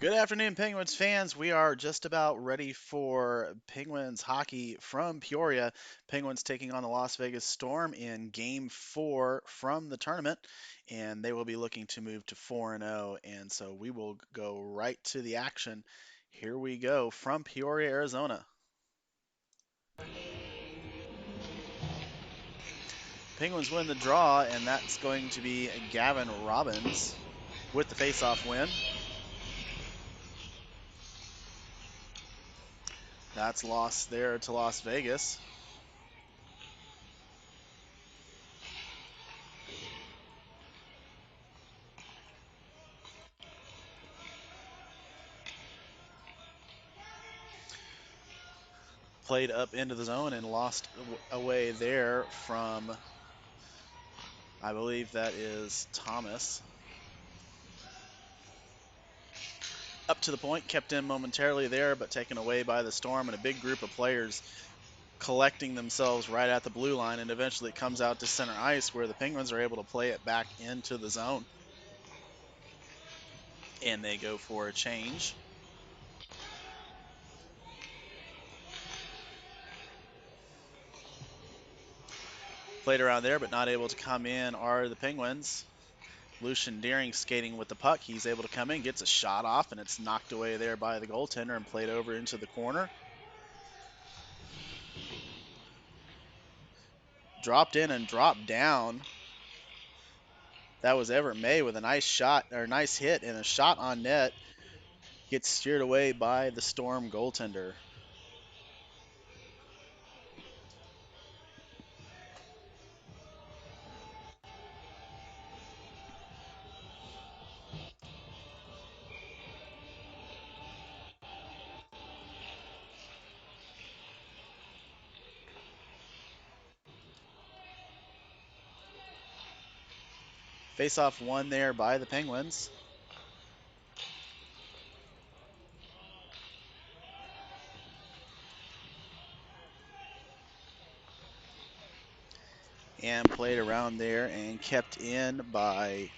Good afternoon, Penguins fans. We are just about ready for Penguins hockey from Peoria. Penguins taking on the Las Vegas Storm in Game 4 from the tournament, and they will be looking to move to 4-0. And so we will go right to the action. Here we go from Peoria, Arizona. Penguins win the draw, and that's going to be Gavin Robbins with the faceoff win. That's lost there to Las Vegas. Played up into the zone and lost away there from, I believe that is Thomas. Up to the point, kept in momentarily there, but taken away by the Storm and a big group of players collecting themselves right at the blue line, and eventually it comes out to center ice where the Penguins are able to play it back into the zone. And they go for a change. Played around there, but not able to come in are the Penguins. Lucian Deering skating with the puck. He's able to come in, gets a shot off, and it's knocked away there by the goaltender and played over into the corner. Dropped in and dropped down. That was Everett May with a nice shot, or nice hit, and a shot on net. Gets steered away by the Storm goaltender. Face-off won there by the Penguins. And played around there and kept in by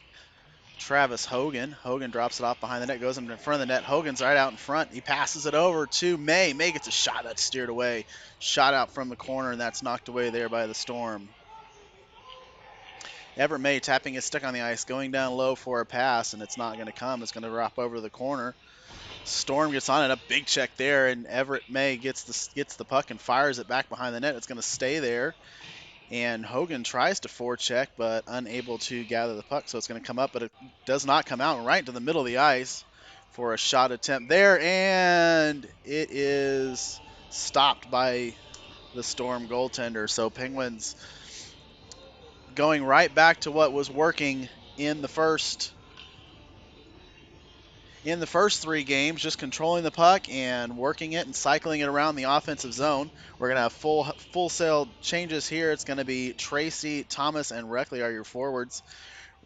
Travis Hogan. Hogan drops it off behind the net, goes in front of the net. Hogan's right out in front. He passes it over to May. May gets a shot that's steered away. Shot out from the corner, and that's knocked away there by the Storm. Everett May tapping his stick on the ice, going down low for a pass, and it's not going to come. It's going to drop over the corner. Storm gets on it, a big check there, and Everett May gets the puck and fires it back behind the net. It's going to stay there, and Hogan tries to forecheck, but unable to gather the puck, so it's going to come up, but it does not come out, right into the middle of the ice for a shot attempt there, and it is stopped by the Storm goaltender. So Penguins going right back to what was working in the first three games, just controlling the puck and working it and cycling it around the offensive zone. We're going to have full sail changes here. It's going to be Tracy, Thomas, and Reckley are your forwards.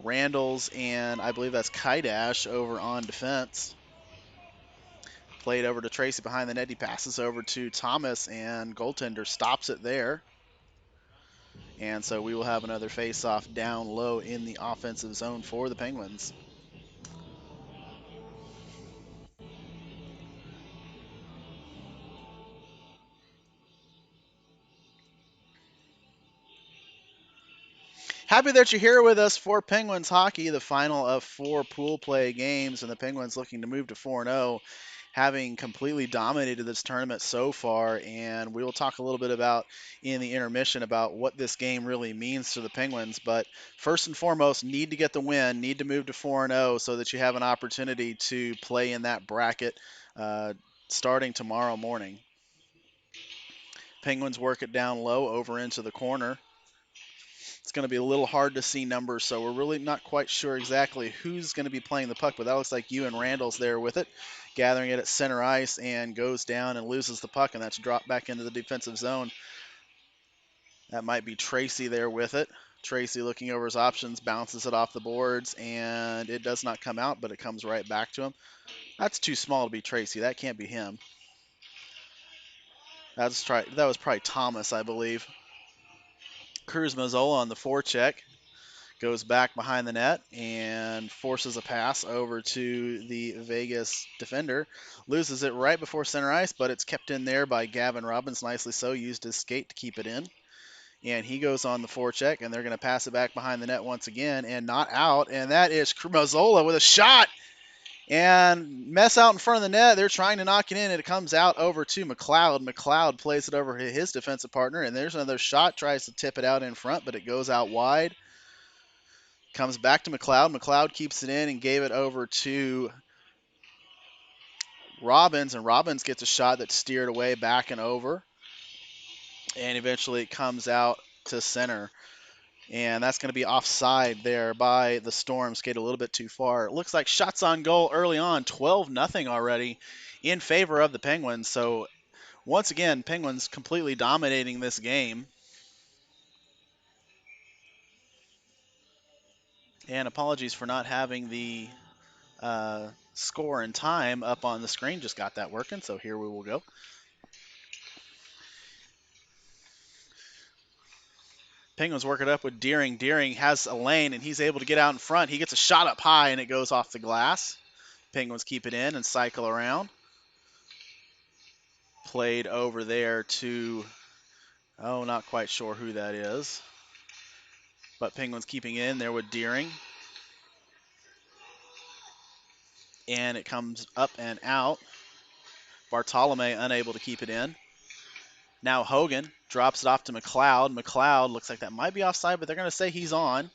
Randalls and I believe that's Kaidash over on defense. Played over to Tracy behind the net. He passes over to Thomas, and goaltender stops it there. And so we will have another face-off down low in the offensive zone for the Penguins. Happy that you're here with us for Penguins hockey, the final of 4 pool play games, and the Penguins looking to move to 4-0, having completely dominated this tournament so far. And we will talk a little bit about in the intermission about what this game really means to the Penguins. But first and foremost, need to get the win, need to move to 4-0 so that you have an opportunity to play in that bracket starting tomorrow morning. Penguins work it down low over into the corner. It's going to be a little hard to see numbers, so we're really not quite sure exactly who's going to be playing the puck, but that looks like Ewan Randall's there with it, gathering it at center ice and goes down and loses the puck, and that's dropped back into the defensive zone. That might be Tracy there with it. Tracy looking over his options, bounces it off the boards, and it does not come out, but it comes right back to him. That's too small to be Tracy. That can't be him. That was probably Thomas, I believe. Cruz Mazzola on the forecheck. Goes back behind the net and forces a pass over to the Vegas defender. Loses it right before center ice, but it's kept in there by Gavin Robbins. Nicely so. Used his skate to keep it in. And he goes on the forecheck, and they're going to pass it back behind the net once again, and not out. And that is Mazzola with a shot. And mess out in front of the net. They're trying to knock it in, and it comes out over to McLeod. McLeod plays it over to his defensive partner, and there's another shot. Tries to tip it out in front, but it goes out wide. Comes back to McLeod. McLeod keeps it in and gave it over to Robbins, and Robbins gets a shot that's steered away back and over. And eventually it comes out to center. And that's going to be offside there by the Storm. Skate a little bit too far. It looks like shots on goal early on, 12-0 already in favor of the Penguins. So once again, Penguins completely dominating this game. And apologies for not having the score and time up on the screen. Just got that working, so here we will go. Penguins work it up with Deering. Deering has a lane, and he's able to get out in front. He gets a shot up high, and it goes off the glass. Penguins keep it in and cycle around. Played over there to, not quite sure who that is. But Penguins keeping in there with Deering. And it comes up and out. Bartolome unable to keep it in. Now Hogan drops it off to McLeod. McLeod looks like that might be offside, but they're going to say he's on.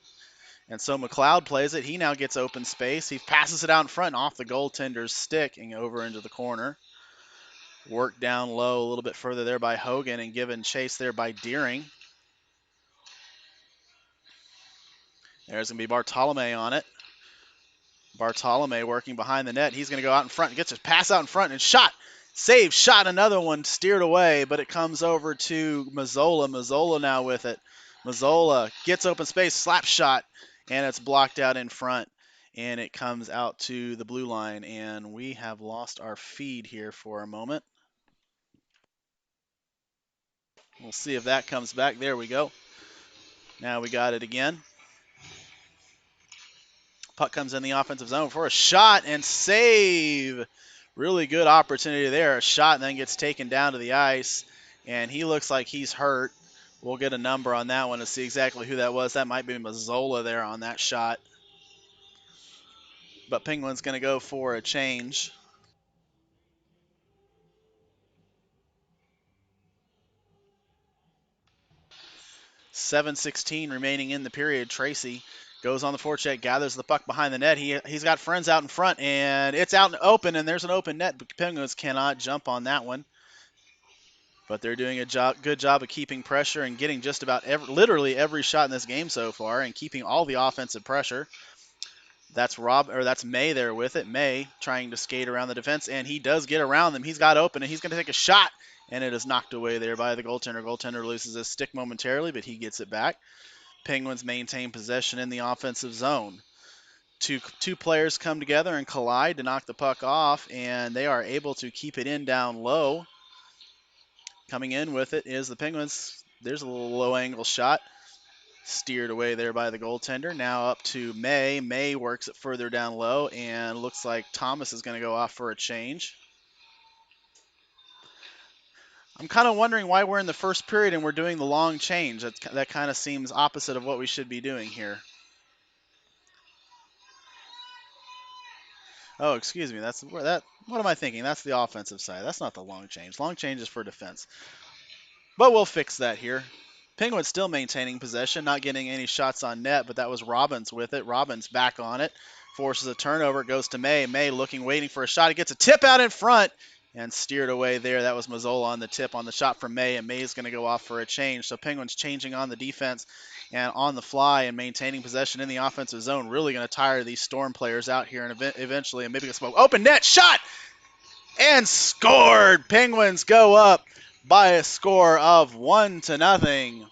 And so McLeod plays it. He now gets open space. He passes it out in front and off the goaltender's stick and over into the corner. Worked down low a little bit further there by Hogan and given chase there by Deering. There's going to be Bartolome on it. Bartolome working behind the net. He's going to go out in front and gets a pass out in front and shot. Save, shot, another one steered away, but it comes over to Mazzola. Mazzola now with it. Mazzola gets open space, slap shot, and it's blocked out in front. And it comes out to the blue line, and we have lost our feed here for a moment. We'll see if that comes back. There we go. Now we got it again. Puck comes in the offensive zone for a shot and save. Really good opportunity there. A shot and then gets taken down to the ice, and he looks like he's hurt. We'll get a number on that one to see exactly who that was. That might be Mazzola there on that shot. But Penguin's going to go for a change. 7:16 remaining in the period. Tracy goes on the forecheck, gathers the puck behind the net. He's got friends out in front, and it's out and open, and there's an open net, but Penguins cannot jump on that one. But they're doing a good job of keeping pressure and getting just about literally every shot in this game so far and keeping all the offensive pressure. That's May there with it. May trying to skate around the defense, and he does get around them. He's got open, and he's going to take a shot, and it is knocked away there by the goaltender. Goaltender loses his stick momentarily, but he gets it back. Penguins maintain possession in the offensive zone. Two players come together and collide to knock the puck off, and they are able to keep it in down low. Coming in with it is the Penguins. There's a little low angle shot. Steered away there by the goaltender. Now up to May. May works it further down low, and looks like Thomas is going to go off for a change. I'm kind of wondering why we're in the first period and we're doing the long change. That kind of seems opposite of what we should be doing here. Oh, excuse me. What am I thinking? That's the offensive side. That's not the long change. Long change is for defense. But we'll fix that here. Penguins still maintaining possession, not getting any shots on net, but that was Robbins with it. Robbins back on it, forces a turnover, goes to May. May waiting for a shot. He gets a tip out in front and steered away there. That was Mazzola on the tip on the shot from May, and May's going to go off for a change. So Penguins changing on the defense and on the fly and maintaining possession in the offensive zone. Really going to tire these Storm players out here, and eventually, and maybe a smoke. Open net, shot, and scored. Penguins go up by a score of 1-0.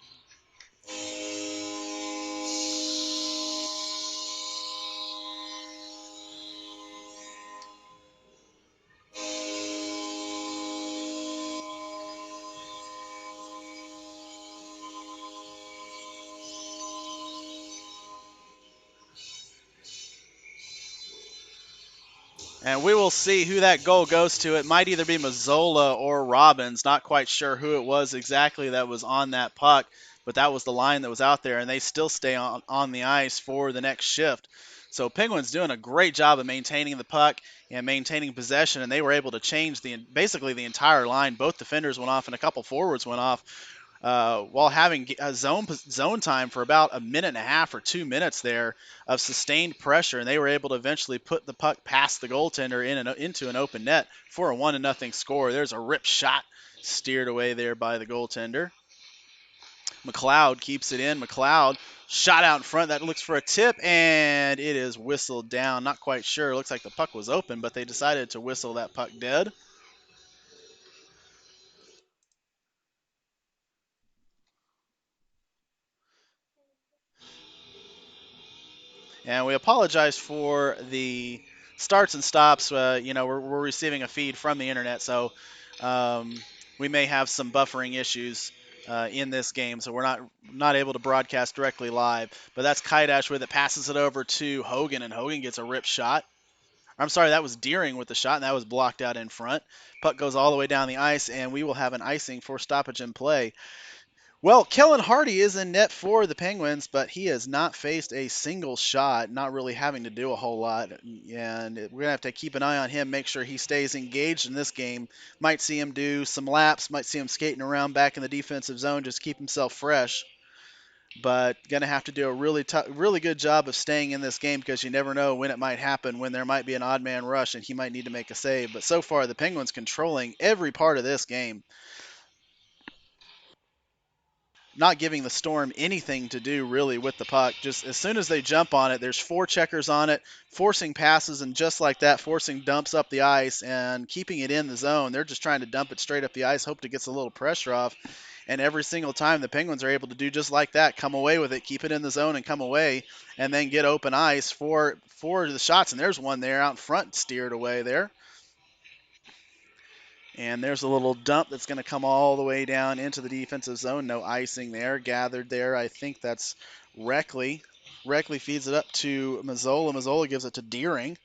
And we will see who that goal goes to. It might either be Mazzola or Robbins. Not quite sure who it was exactly that was on that puck, but that was the line that was out there, and they still stay on the ice for the next shift. So Penguins doing a great job of maintaining the puck and maintaining possession, and they were able to change basically the entire line. Both defenders went off, and a couple forwards went off while having a zone time for about a minute and a half or 2 minutes there of sustained pressure, and they were able to eventually put the puck past the goaltender into an open net for a 1-0 score. There's a rip shot steered away there by the goaltender. McLeod keeps it in. McLeod shot out in front. That looks for a tip, and it is whistled down. Not quite sure. It looks like the puck was open, but they decided to whistle that puck dead. And we apologize for the starts and stops. We're receiving a feed from the internet, so um, we may have some buffering issues in this game, so we're not able to broadcast directly live. But that's Kaidash with it, passes it over to Hogan, and Hogan gets a rip shot. I'm sorry, that was Deering with the shot, and that was blocked out in front. Puck goes all the way down the ice, and we will have an icing for stoppage in play. Well, Kellen Hardy is in net for the Penguins, but he has not faced a single shot, not really having to do a whole lot. And we're going to have to keep an eye on him, make sure he stays engaged in this game. Might see him do some laps, might see him skating around back in the defensive zone, just keep himself fresh. But going to have to do a really good job of staying in this game because you never know when it might happen, when there might be an odd man rush and he might need to make a save. But so far, the Penguins controlling every part of this game, not giving the Storm anything to do really with the puck. Just as soon as they jump on it, there's four checkers on it, forcing passes, and just like that, forcing dumps up the ice and keeping it in the zone. They're just trying to dump it straight up the ice, hope to get a little pressure off. And every single time the Penguins are able to do just like that, come away with it, keep it in the zone and come away, and then get open ice for the shots. And there's one there out in front, steered away there. And there's a little dump that's going to come all the way down into the defensive zone. No icing there. Gathered there. I think that's Reckley. Reckley feeds it up to Mazzola. Mazzola gives it to Deering.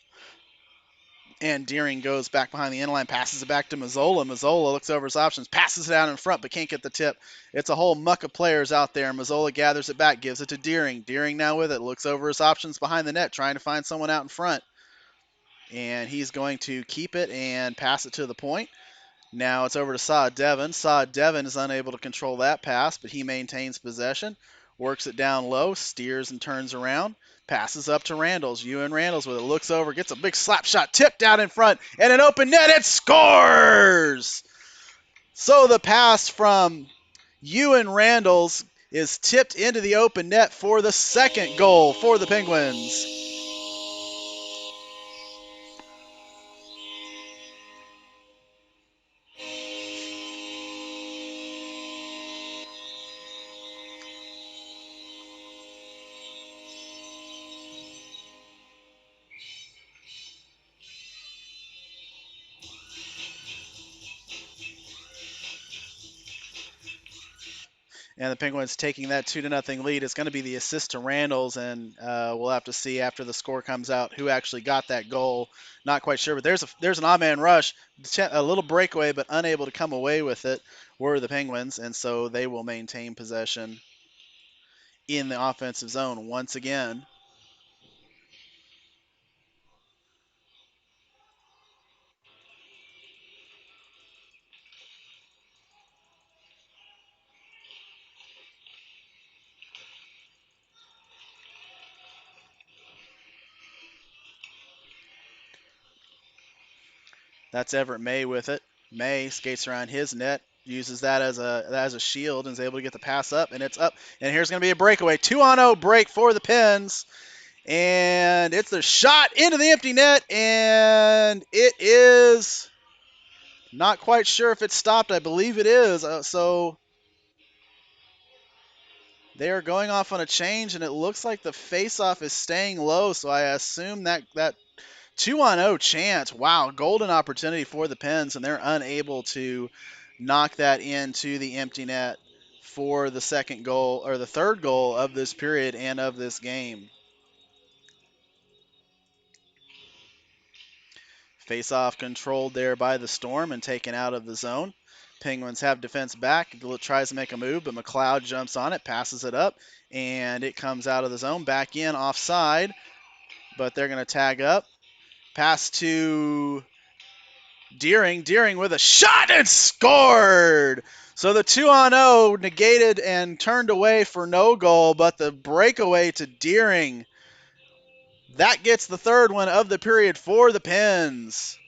And Deering goes back behind the end line, passes it back to Mazzola. Mazzola looks over his options, passes it out in front, but can't get the tip. It's a whole muck of players out there. Mazzola gathers it back, gives it to Deering. Deering now with it, looks over his options behind the net, trying to find someone out in front. And he's going to keep it and pass it to the point. Now it's over to Saad Devon. Saad Devon is unable to control that pass, but he maintains possession, works it down low, steers and turns around, passes up to Randalls. Ewan Randalls with it, looks over, gets a big slap shot, tipped out in front, and an open net, it scores! So the pass from Ewan Randalls is tipped into the open net for the second goal for the Penguins. And the Penguins taking that 2-0 lead. It's going to be the assist to Randalls, and we'll have to see after the score comes out who actually got that goal. Not quite sure, but there's an odd man rush, a little breakaway, but unable to come away with it were the Penguins, and so they will maintain possession in the offensive zone once again. That's Everett May with it. May skates around his net, uses that as a shield, and is able to get the pass up, and it's up. And here's going to be a breakaway. 2-on-0 break for the Pens. And it's a shot into the empty net, and it is not quite sure if it's stopped. I believe it is. So they are going off on a change, and it looks like the faceoff is staying low. So I assume that 2-on-0 chance. Wow, golden opportunity for the Pens, and they're unable to knock that into the empty net for the second goal or the third goal of this period and of this game. Face-off controlled there by the Storm and taken out of the zone. Penguins have defense back. Tries to make a move, but McLeod jumps on it, passes it up, and it comes out of the zone. Back in, offside, but they're going to tag up. Pass to Deering. Deering with a shot and scored! So the 2-on-0 negated and turned away for no goal, but the breakaway to Deering, that gets the third one of the period for the Pens.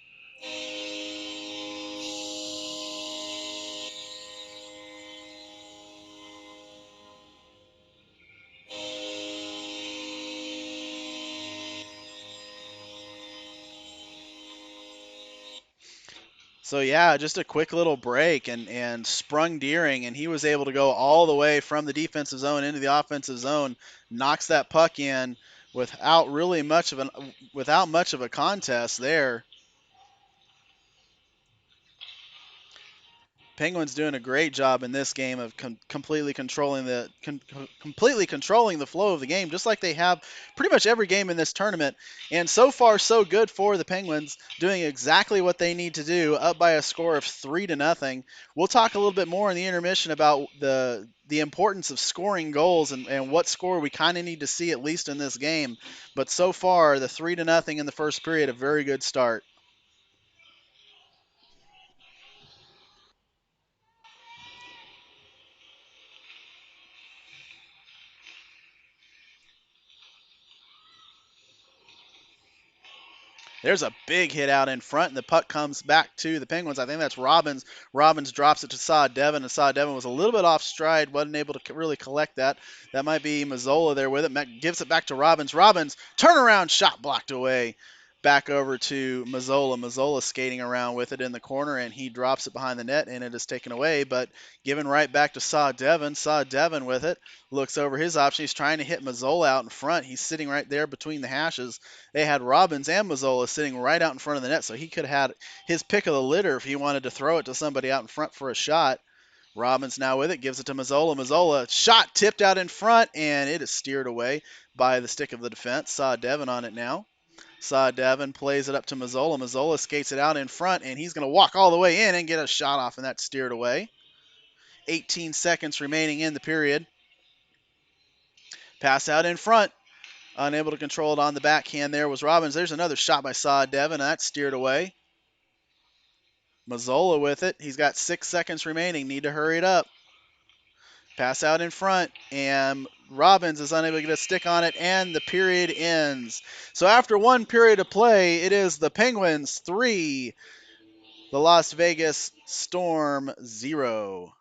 So yeah, just a quick little break and sprung Deering, and he was able to go all the way from the defensive zone into the offensive zone, knocks that puck in without much of a contest there. Penguins doing a great job in this game of completely controlling the flow of the game, just like they have pretty much every game in this tournament. And so far, so good for the Penguins, doing exactly what they need to do, up by a score of 3-0. We'll talk a little bit more in the intermission about the importance of scoring goals and what score we kind of need to see at least in this game. But so far, the 3-0 in the first period, a very good start. There's a big hit out in front, and the puck comes back to the Penguins. I think that's Robbins. Robbins drops it to Saw Devon, and Saw Devon was a little bit off stride, wasn't able to really collect that. That might be Mazzola there with it. Gives it back to Robbins. Robbins, turnaround shot blocked away. Back over to Mazzola. Mazzola skating around with it in the corner, and he drops it behind the net, and it is taken away, but given right back to Saw Devon. Saw Devon with it. Looks over his option. He's trying to hit Mazzola out in front. He's sitting right there between the hashes. They had Robbins and Mazzola sitting right out in front of the net, so he could have had his pick of the litter if he wanted to throw it to somebody out in front for a shot. Robbins now with it, gives it to Mazzola. Mazzola, shot tipped out in front, and it is steered away by the stick of the defense. Saw Devon on it now. Saw Devon plays it up to Mazzola. Mazzola skates it out in front, and he's going to walk all the way in and get a shot off, and that's steered away. 18 seconds remaining in the period. Pass out in front. Unable to control it on the backhand there was Robbins. There's another shot by Saw Devon, and that's steered away. Mazzola with it. He's got 6 seconds remaining. Need to hurry it up. Pass out in front, and Robbins is unable to get a stick on it, and the period ends. So after one period of play, it is the Penguins 3, the Las Vegas Storm 0.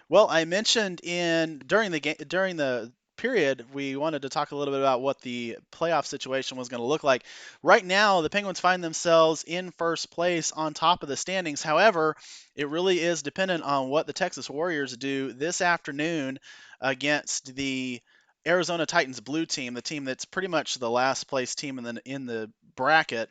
Well, I mentioned during the period we wanted to talk a little bit about what the playoff situation was going to look like. Right now, the Penguins find themselves in first place on top of the standings. However, it really is dependent on what the Texas Warriors do this afternoon against the Arizona Titans blue team, the team that's pretty much the last place team in the bracket.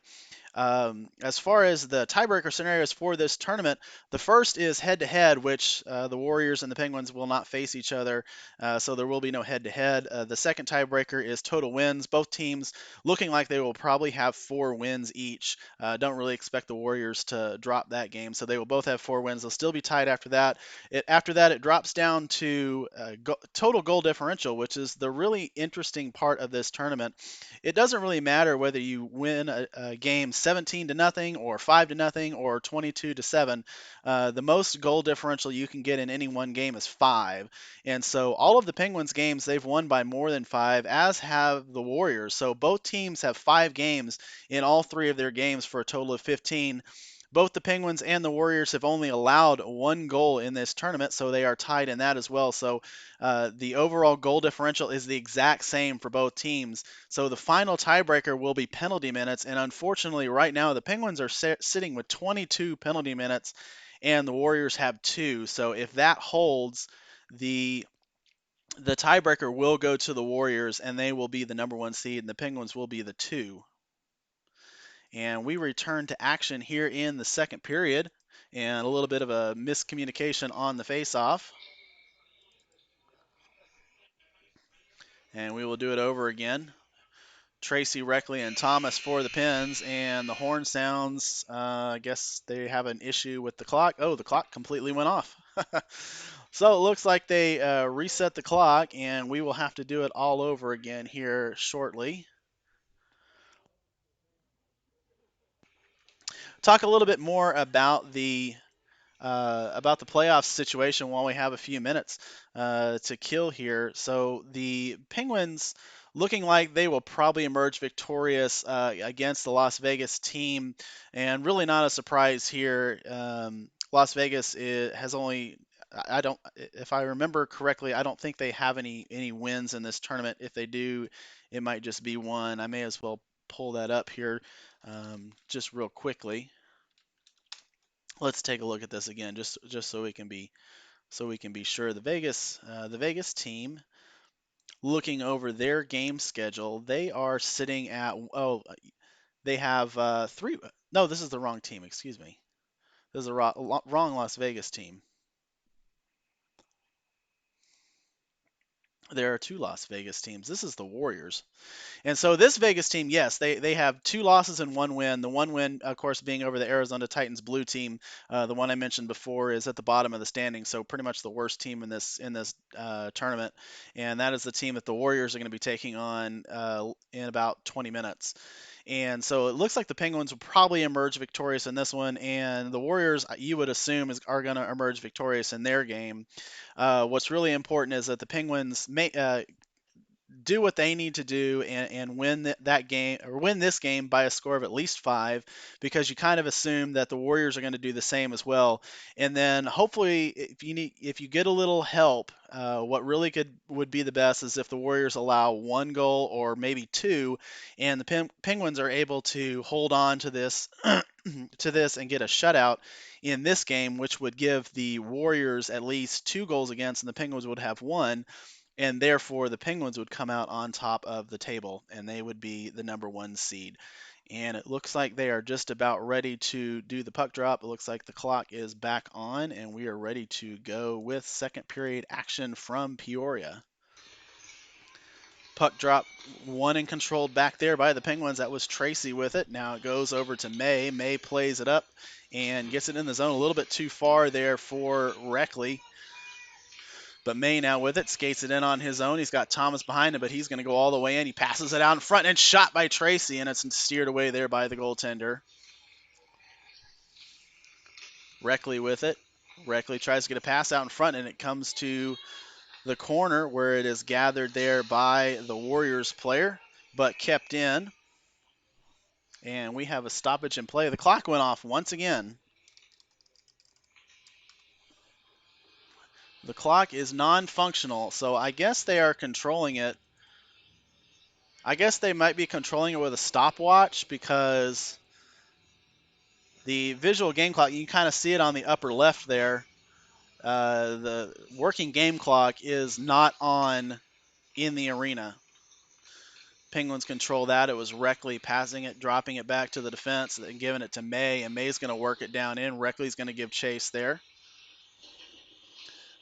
As far as the tiebreaker scenarios for this tournament, the first is head-to-head, which the Warriors and the Penguins will not face each other, so there will be no head-to-head. The second tiebreaker is total wins. Both teams looking like they will probably have 4 wins each. Don't really expect the Warriors to drop that game, so they will both have 4 wins. They'll still be tied after that. After that, it drops down to total goal differential, which is the really interesting part of this tournament. It doesn't really matter whether you win a game 17-0 or 5-0 or 22-7. The most goal differential you can get in any one game is 5. And so all of the Penguins games, they've won by more than 5, as have the Warriors. So both teams have 5 games in all 3 of their games for a total of 15. Both the Penguins and the Warriors have only allowed 1 goal in this tournament, so they are tied in that as well. So the overall goal differential is the exact same for both teams. So the final tiebreaker will be penalty minutes, and unfortunately, right now the Penguins are sitting with 22 penalty minutes, and the Warriors have 2. So if that holds, the tiebreaker will go to the Warriors, and they will be the number 1 seed, and the Penguins will be the 2. And we return to action here in the second period, and a little bit of a miscommunication on the faceoff. And we will do it over again. Tracy, Reckley, and Thomas for the pins, and the horn sounds. I guess they have an issue with the clock. Oh, the clock completely went off. So it looks like they reset the clock, and we will have to do it all over again here shortly. Talk a little bit more about the playoff situation while we have a few minutes to kill here. So the Penguins looking like they will probably emerge victorious against the Las Vegas team, and really not a surprise here. Las Vegas has only I don't if I remember correctly, I don't think they have any wins in this tournament. If they do, it might just be one. I may as well pull that up here just real quickly. Let's take a look at this again, just so we can be sure. The Vegas team, looking over their game schedule, they are sitting at they have three. No, this is the wrong team. Excuse me. This is the wrong Las Vegas team. There are two Las Vegas teams. This is the Warriors. And so this Vegas team, yes, they have 2 losses and 1 win. The 1 win, of course, being over the Arizona Titans blue team. The one I mentioned before is at the bottom of the standings, so pretty much the worst team in this tournament. And that is the team that the Warriors are going to be taking on in about 20 minutes. And so it looks like the Penguins will probably emerge victorious in this one, and the Warriors, you would assume, are going to emerge victorious in their game. What's really important is that the Penguins may do what they need to do and win that game or win this game by a score of at least 5, because you kind of assume that the Warriors are going to do the same as well. And then hopefully, if you get a little help, what really would be the best is if the Warriors allow 1 goal or maybe 2, and the Penguins are able to hold on to this to this and get a shutout in this game, which would give the Warriors at least 2 goals against, and the Penguins would have 1, and therefore the Penguins would come out on top of the table, and they would be the #1 seed. And it looks like they are just about ready to do the puck drop. It looks like the clock is back on, and we are ready to go with second period action from Peoria. Puck drop won and controlled back there by the Penguins. That was Tracy with it. Now it goes over to May. May plays it up and gets it in the zone a little bit too far there for Reckley. But May now with it, skates it in on his own. He's got Thomas behind him, but he's going to go all the way in. He passes it out in front and shot by Tracy, and it's steered away there by the goaltender. Reckley with it. Reckley tries to get a pass out in front, and it comes to the corner where it is gathered there by the Warriors player, but kept in. And we have a stoppage in play. The clock went off once again. The clock is non-functional, so I guess they are controlling it. I guess they might be controlling it with a stopwatch, because the visual game clock, you can kind of see it on the upper left there. The working game clock is not on in the arena. Penguins control that. It was Reckley passing it, dropping it back to the defense, and giving it to May, and May's going to work it down in. Reckley's going to give chase there.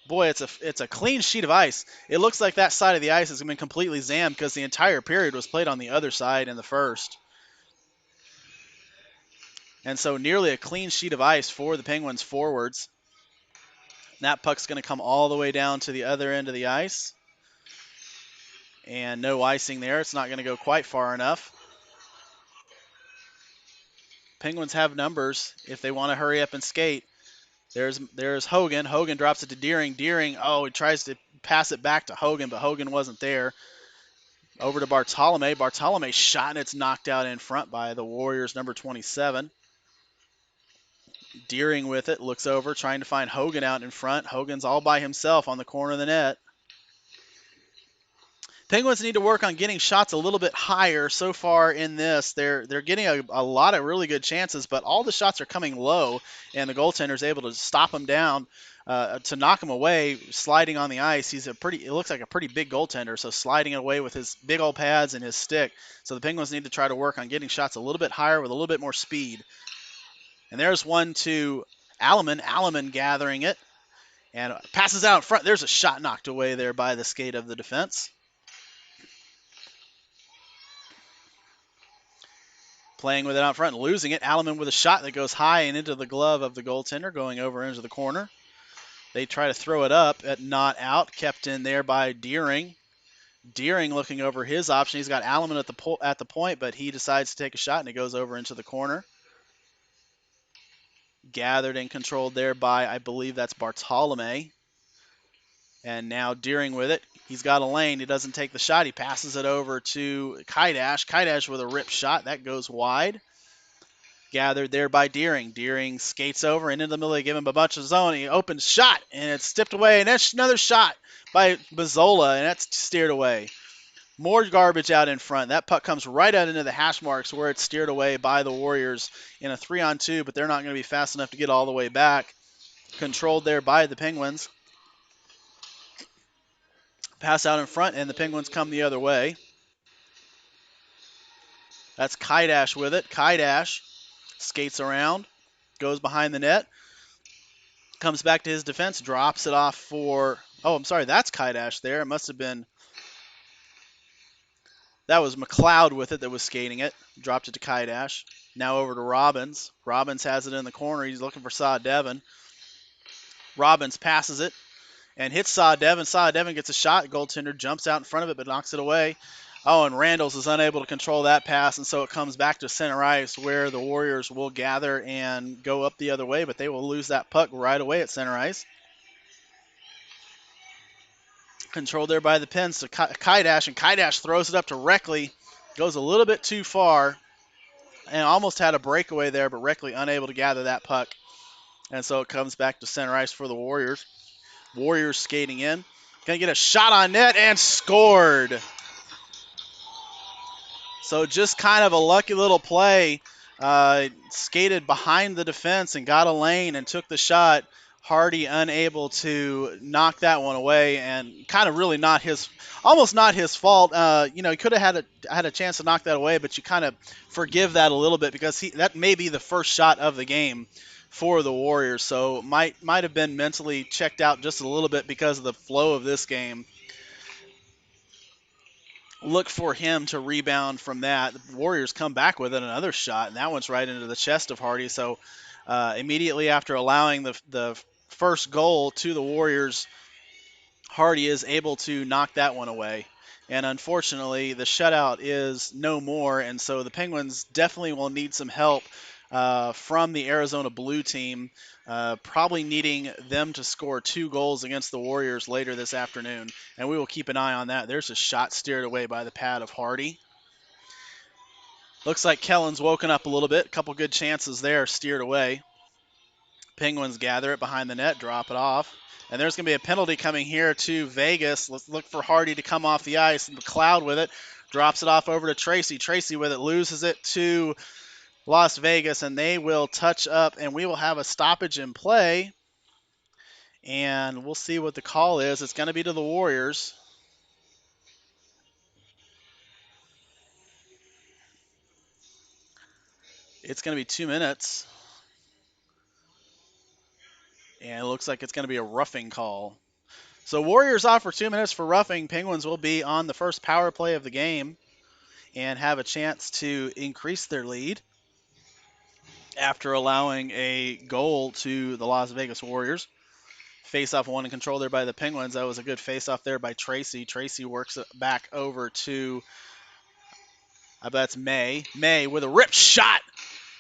Boy, it's a clean sheet of ice. It looks like that side of the ice has been completely zammed because the entire period was played on the other side in the first. And so nearly a clean sheet of ice for the Penguins forwards. That puck's going to come all the way down to the other end of the ice. And no icing there. It's not going to go quite far enough. Penguins have numbers if they want to hurry up and skate. There's Hogan. Hogan drops it to Deering. Deering, he tries to pass it back to Hogan, but Hogan wasn't there. Over to Bartolome. Bartolome shot, and it's knocked out in front by the Warriors, number 27. Deering with it, looks over, trying to find Hogan out in front. Hogan's all by himself on the corner of the net. Penguins need to work on getting shots a little bit higher. So far in this, they're getting a lot of really good chances, but all the shots are coming low, and the goaltender's able to stop them down, to knock them away, sliding on the ice. It looks like a pretty big goaltender, so sliding it away with his big old pads and his stick. So the Penguins need to try to work on getting shots a little bit higher with a little bit more speed. And there's one to Alleman. Alleman gathering it and passes out in front. There's a shot knocked away there by the skate of the defense. Playing with it out front and losing it. Alleman with a shot that goes high and into the glove of the goaltender, going over into the corner. They try to throw it up at not out. Kept in there by Deering. Deering looking over his option. He's got Alleman at the point, but he decides to take a shot and it goes over into the corner. Gathered and controlled there by, I believe that's Bartolome. And now Deering with it. He's got a lane. He doesn't take the shot. He passes it over to Kaidash. Kaidash with a rip shot. That goes wide. Gathered there by Deering. Deering skates over and into the middle. They give him a bunch of zone. He opens shot, and it's tipped away. And that's another shot by Mazzola, and that's steered away. More garbage out in front. That puck comes right out into the hash marks where it's steered away by the Warriors in a 3-on-2, but they're not going to be fast enough to get all the way back. Controlled there by the Penguins. Pass out in front, and the Penguins come the other way. That's Kaidash with it. Kaidash skates around, goes behind the net, comes back to his defense, drops it off for, oh, I'm sorry, that's Kaidash there. It must have been, that was McLeod with it that was skating it. Dropped it to Kaidash. Now over to Robbins. Robbins has it in the corner. He's looking for Saw Devon. Robbins passes it and hits Saw Devon. Saw Devon gets a shot. Goaltender jumps out in front of it but knocks it away. Oh, and Randalls is unable to control that pass, and so it comes back to center ice where the Warriors will gather and go up the other way, but they will lose that puck right away at center ice. Controlled there by the Pens to Kaidash, and Kaidash throws it up to Reckley. Goes a little bit too far and almost had a breakaway there, but Reckley unable to gather that puck. And so it comes back to center ice for the Warriors. Warriors skating in. Gonna get a shot on net and scored. So just kind of a lucky little play. Skated behind the defense and got a lane and took the shot. Hardy unable to knock that one away, and kind of really almost not his fault. He could have had a chance to knock that away, but you kind of forgive that a little bit because that may be the first shot of the game for the Warriors. So might have been mentally checked out just a little bit because of the flow of this game. Look for him to rebound from that. The Warriors come back with it, another shot, and that one's right into the chest of Hardy. So immediately after allowing the first goal to the Warriors, Hardy is able to knock that one away. And unfortunately, the shutout is no more, and so the Penguins definitely will need some help from the Arizona Blue team, probably needing them to score 2 goals against the Warriors later this afternoon, and we will keep an eye on that. There's a shot steered away by the pad of Hardy. Looks like Kellen's woken up a little bit. A couple good chances there steered away. Penguins gather it behind the net, drop it off. And there's going to be a penalty coming here to Vegas. Let's look for Hardy to come off the ice. McLeod with it. Drops it off over to Tracy. Tracy with it. Loses it to Las Vegas. And they will touch up. And we will have a stoppage in play. And we'll see what the call is. It's going to be to the Warriors. It's going to be 2 minutes. And it looks like it's going to be a roughing call. So Warriors off for 2 minutes for roughing. Penguins will be on the first power play of the game and have a chance to increase their lead after allowing a goal to the Las Vegas Warriors. Face-off one and control there by the Penguins. That was a good face-off there by Tracy. Tracy works it back over to, I bet that's May. May with a ripped shot.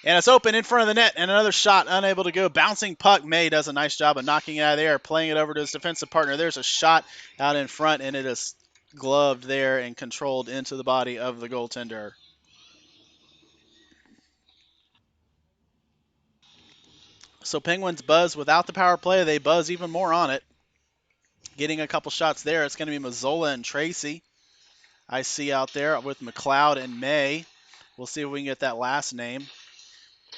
And it's open in front of the net, and another shot unable to go. Bouncing puck. May does a nice job of knocking it out of the air, playing it over to his defensive partner. There's a shot out in front, and it is gloved there and controlled into the body of the goaltender. So Penguins buzz without the power play. They buzz even more on it. Getting a couple shots there. It's going to be Mazzola and Tracy. I see out there with McLeod and May. We'll see if we can get that last name.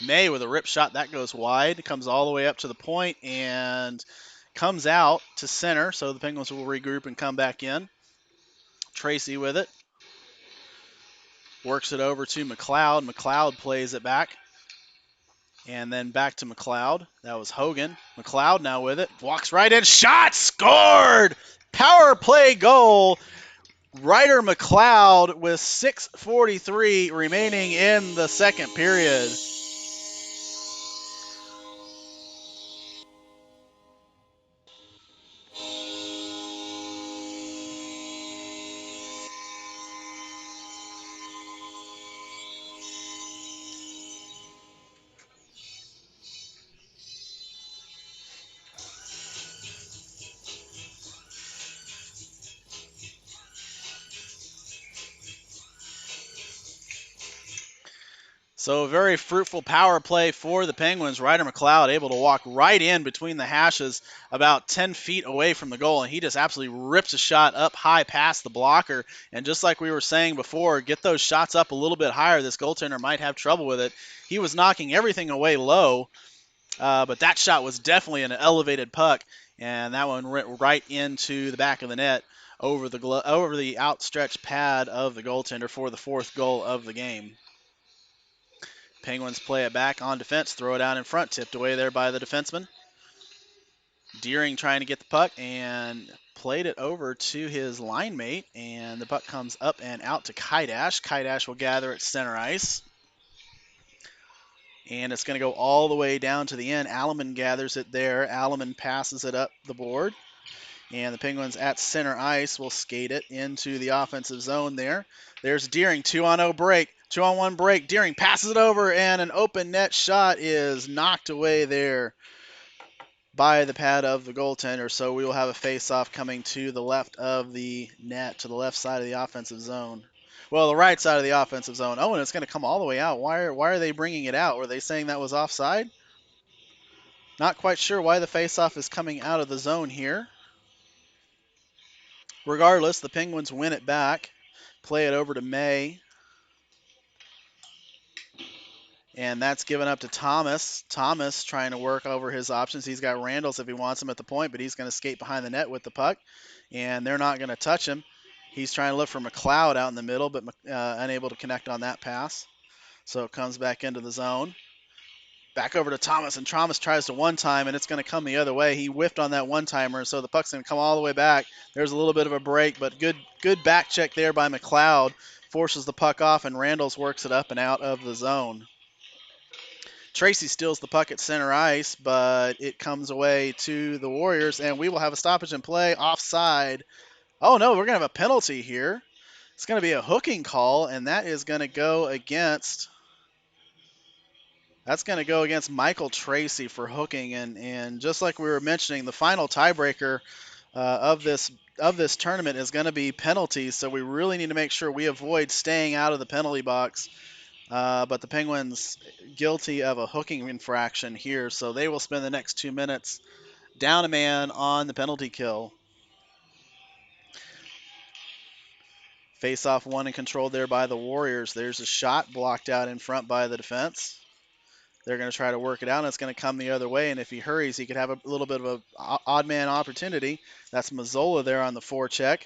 May with a rip shot. That goes wide. Comes all the way up to the point and comes out to center. So the Penguins will regroup and come back in. Tracy with it. Works it over to McLeod. McLeod plays it back. And then back to McLeod. That was Hogan. McLeod now with it. Walks right in. Shot! Scored! Power play goal Ryder McLeod with 6:43 remaining in the second period. So a very fruitful power play for the Penguins. Ryder McLeod able to walk right in between the hashes about 10 feet away from the goal, and he just absolutely rips a shot up high past the blocker. And just like we were saying before, get those shots up a little bit higher. This goaltender might have trouble with it. He was knocking everything away low, but that shot was definitely an elevated puck, and that one went right into the back of the net over the outstretched pad of the goaltender for the fourth goal of the game. Penguins play it back on defense, throw it out in front, tipped away there by the defenseman. Deering trying to get the puck and played it over to his line mate, and the puck comes up and out to Kaidash. Kaidash will gather at center ice, and it's going to go all the way down to the end. Alleman gathers it there. Alleman passes it up the board, and the Penguins at center ice will skate it into the offensive zone there. There's Deering, 2-on-0 break. 2-on-1 break. Deering passes it over, and an open net shot is knocked away there by the pad of the goaltender. So we will have a face-off coming to the left of the net, to the left side of the offensive zone. Well, the right side of the offensive zone. Oh, and it's going to come all the way out. Why are they bringing it out? Were they saying that was offside? Not quite sure why the face-off is coming out of the zone here. Regardless, the Penguins win it back. Play it over to May. And that's given up to Thomas. Thomas trying to work over his options. He's got Randalls if he wants him at the point, but he's going to skate behind the net with the puck, and they're not going to touch him. He's trying to look for McLeod out in the middle, but unable to connect on that pass. So it comes back into the zone. Back over to Thomas, and Thomas tries to one-time, and it's going to come the other way. He whiffed on that one-timer, so the puck's going to come all the way back. There's a little bit of a break, but good back check there by McLeod. Forces the puck off, and Randalls works it up and out of the zone. Tracy steals the puck at center ice, but it comes away to the Warriors, and we will have a stoppage in play offside. Oh, no, we're going to have a penalty here. It's going to be a hooking call, and that is going to go against Michael Tracy for hooking. And just like we were mentioning, the final tiebreaker of this tournament is going to be penalties, so we really need to make sure we avoid staying out of the penalty box. But the Penguins guilty of a hooking infraction here, so they will spend the next 2 minutes down a man on the penalty kill. Face-off won and controlled there by the Warriors. There's a shot blocked out in front by the defense. They're going to try to work it out, and it's going to come the other way, and if he hurries, he could have a little bit of an odd man opportunity. That's Mazzola there on the forecheck.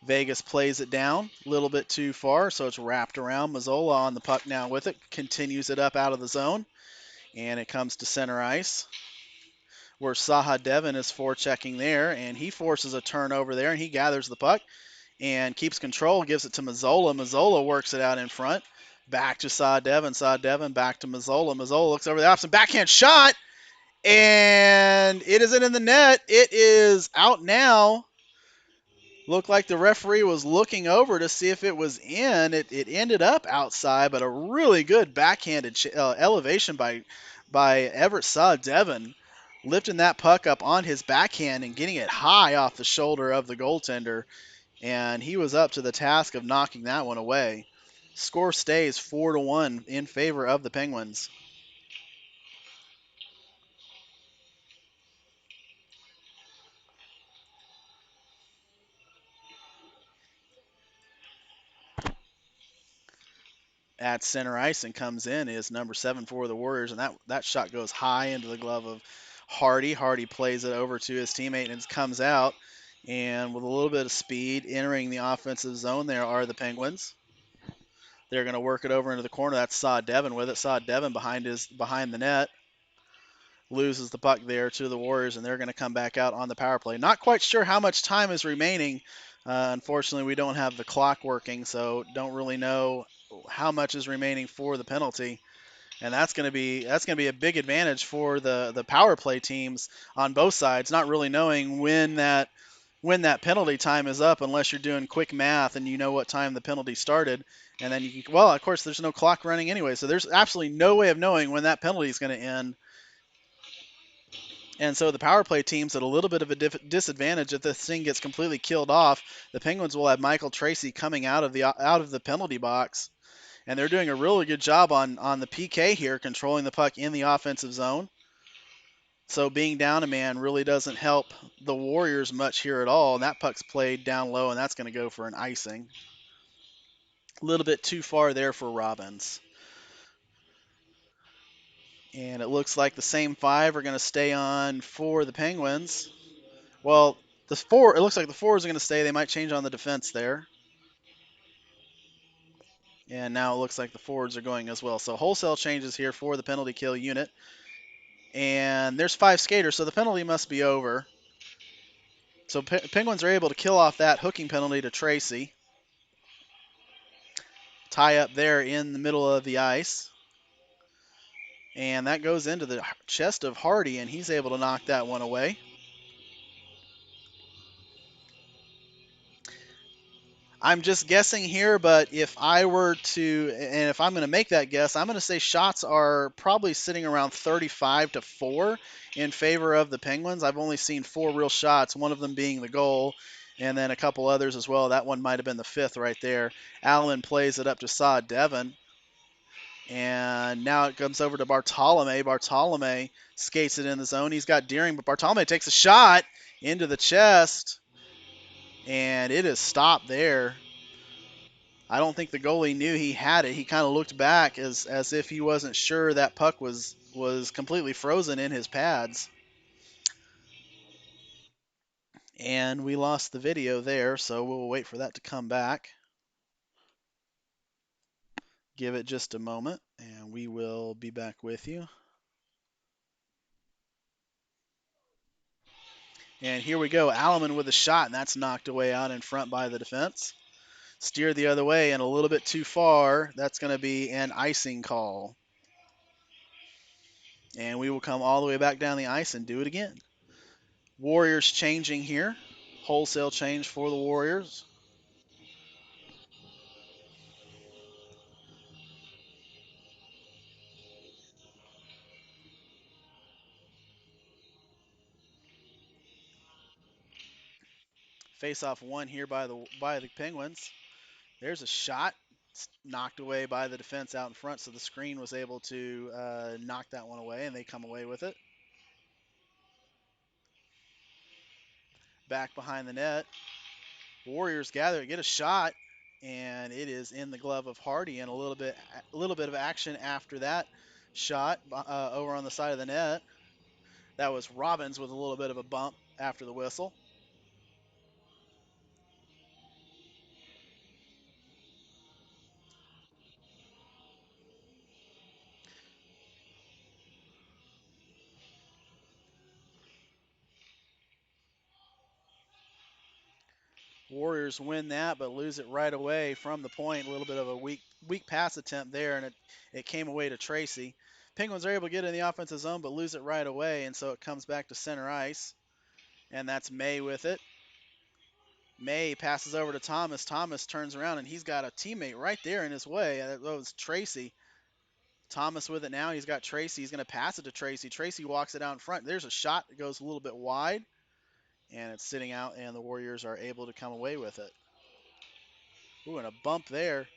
Vegas plays it down a little bit too far, so it's wrapped around. Mazzola on the puck now with it, continues it up out of the zone, and it comes to center ice, where Saha Devon is forechecking there, and he forces a turnover there, and he gathers the puck and keeps control, gives it to Mazzola. Mazzola works it out in front. Back to Saha Devon. Saha Devon back to Mazzola. Mazzola looks over the opposite backhand shot, and it isn't in the net. It is out now. Looked like the referee was looking over to see if it was in. It ended up outside, but a really good backhanded elevation by Everett Saha Devon, lifting that puck up on his backhand and getting it high off the shoulder of the goaltender. And he was up to the task of knocking that one away. Score stays 4-1 in favor of the Penguins. At center ice and comes in is number 7 for the Warriors, and that shot goes high into the glove of Hardy. Hardy plays it over to his teammate and it comes out. And with a little bit of speed entering the offensive zone there are the Penguins. They're going to work it over into the corner. That's Saha Devon with it. Saha Devon behind the net. loses the puck there to the Warriors, and they're going to come back out on the power play. Not quite sure how much time is remaining. Unfortunately, we don't have the clock working, so don't really know how much is remaining for the penalty. And that's going to be a big advantage for the power play teams on both sides, not really knowing when that penalty time is up unless you're doing quick math and you know what time the penalty started. And then you can, well, of course, there's no clock running anyway, so there's absolutely no way of knowing when that penalty is going to end. And so the power play team's at a little bit of a disadvantage if this thing gets completely killed off. The Penguins will have Michael Tracy coming out of the penalty box, and they're doing a really good job on the PK here, controlling the puck in the offensive zone. So being down a man really doesn't help the Warriors much here at all. And that puck's played down low, and that's going to go for an icing. A little bit too far there for Robbins. And it looks like the same five are going to stay on for the Penguins. Well, it looks like the forwards are going to stay. They might change on the defense there. And now it looks like the forwards are going as well. So wholesale changes here for the penalty kill unit. And there's 5 skaters, so the penalty must be over. So Penguins are able to kill off that hooking penalty to Tracy. Tie up there in the middle of the ice. And that goes into the chest of Hardy, and he's able to knock that one away. I'm just guessing here, but if I were to, and if I'm going to make that guess, I'm going to say shots are probably sitting around 35-4 in favor of the Penguins. I've only seen 4 real shots, one of them being the goal, and then a couple others as well. That one might have been the 5th right there. Allen plays it up to Saw Devon. And now it comes over to Bartolome. Bartolome skates it in the zone. He's got Deering, but Bartolome takes a shot into the chest, and it is stopped there. I don't think the goalie knew he had it. He kind of looked back as if he wasn't sure that puck was completely frozen in his pads. And we lost the video there, so we'll wait for that to come back. Give it just a moment, and we will be back with you. And here we go. Alleman with a shot, and that's knocked away out in front by the defense. Steered the other way and a little bit too far. That's going to be an icing call. And we will come all the way back down the ice and do it again. Warriors changing here. Wholesale change for the Warriors. Face off one here by the Penguins. There's a shot. It's knocked away by the defense out in front, so the screen was able to knock that one away, and they come away with it. Back behind the net. Warriors gather, get a shot, and it is in the glove of Hardy. And a little bit of action after that shot over on the side of the net. That was Robbins with a little bit of a bump after the whistle. Warriors win that, but lose it right away from the point. A little bit of a weak pass attempt there, and it came away to Tracy. Penguins are able to get in the offensive zone, but lose it right away, and so it comes back to center ice, and that's May with it. May passes over to Thomas. Thomas turns around, and he's got a teammate right there in his way. That was Tracy. Thomas with it now. He's got Tracy. He's going to pass it to Tracy. Tracy walks it out in front. There's a shot that goes a little bit wide, and it's sitting out, and the Warriors are able to come away with it. Ooh, and a bump there.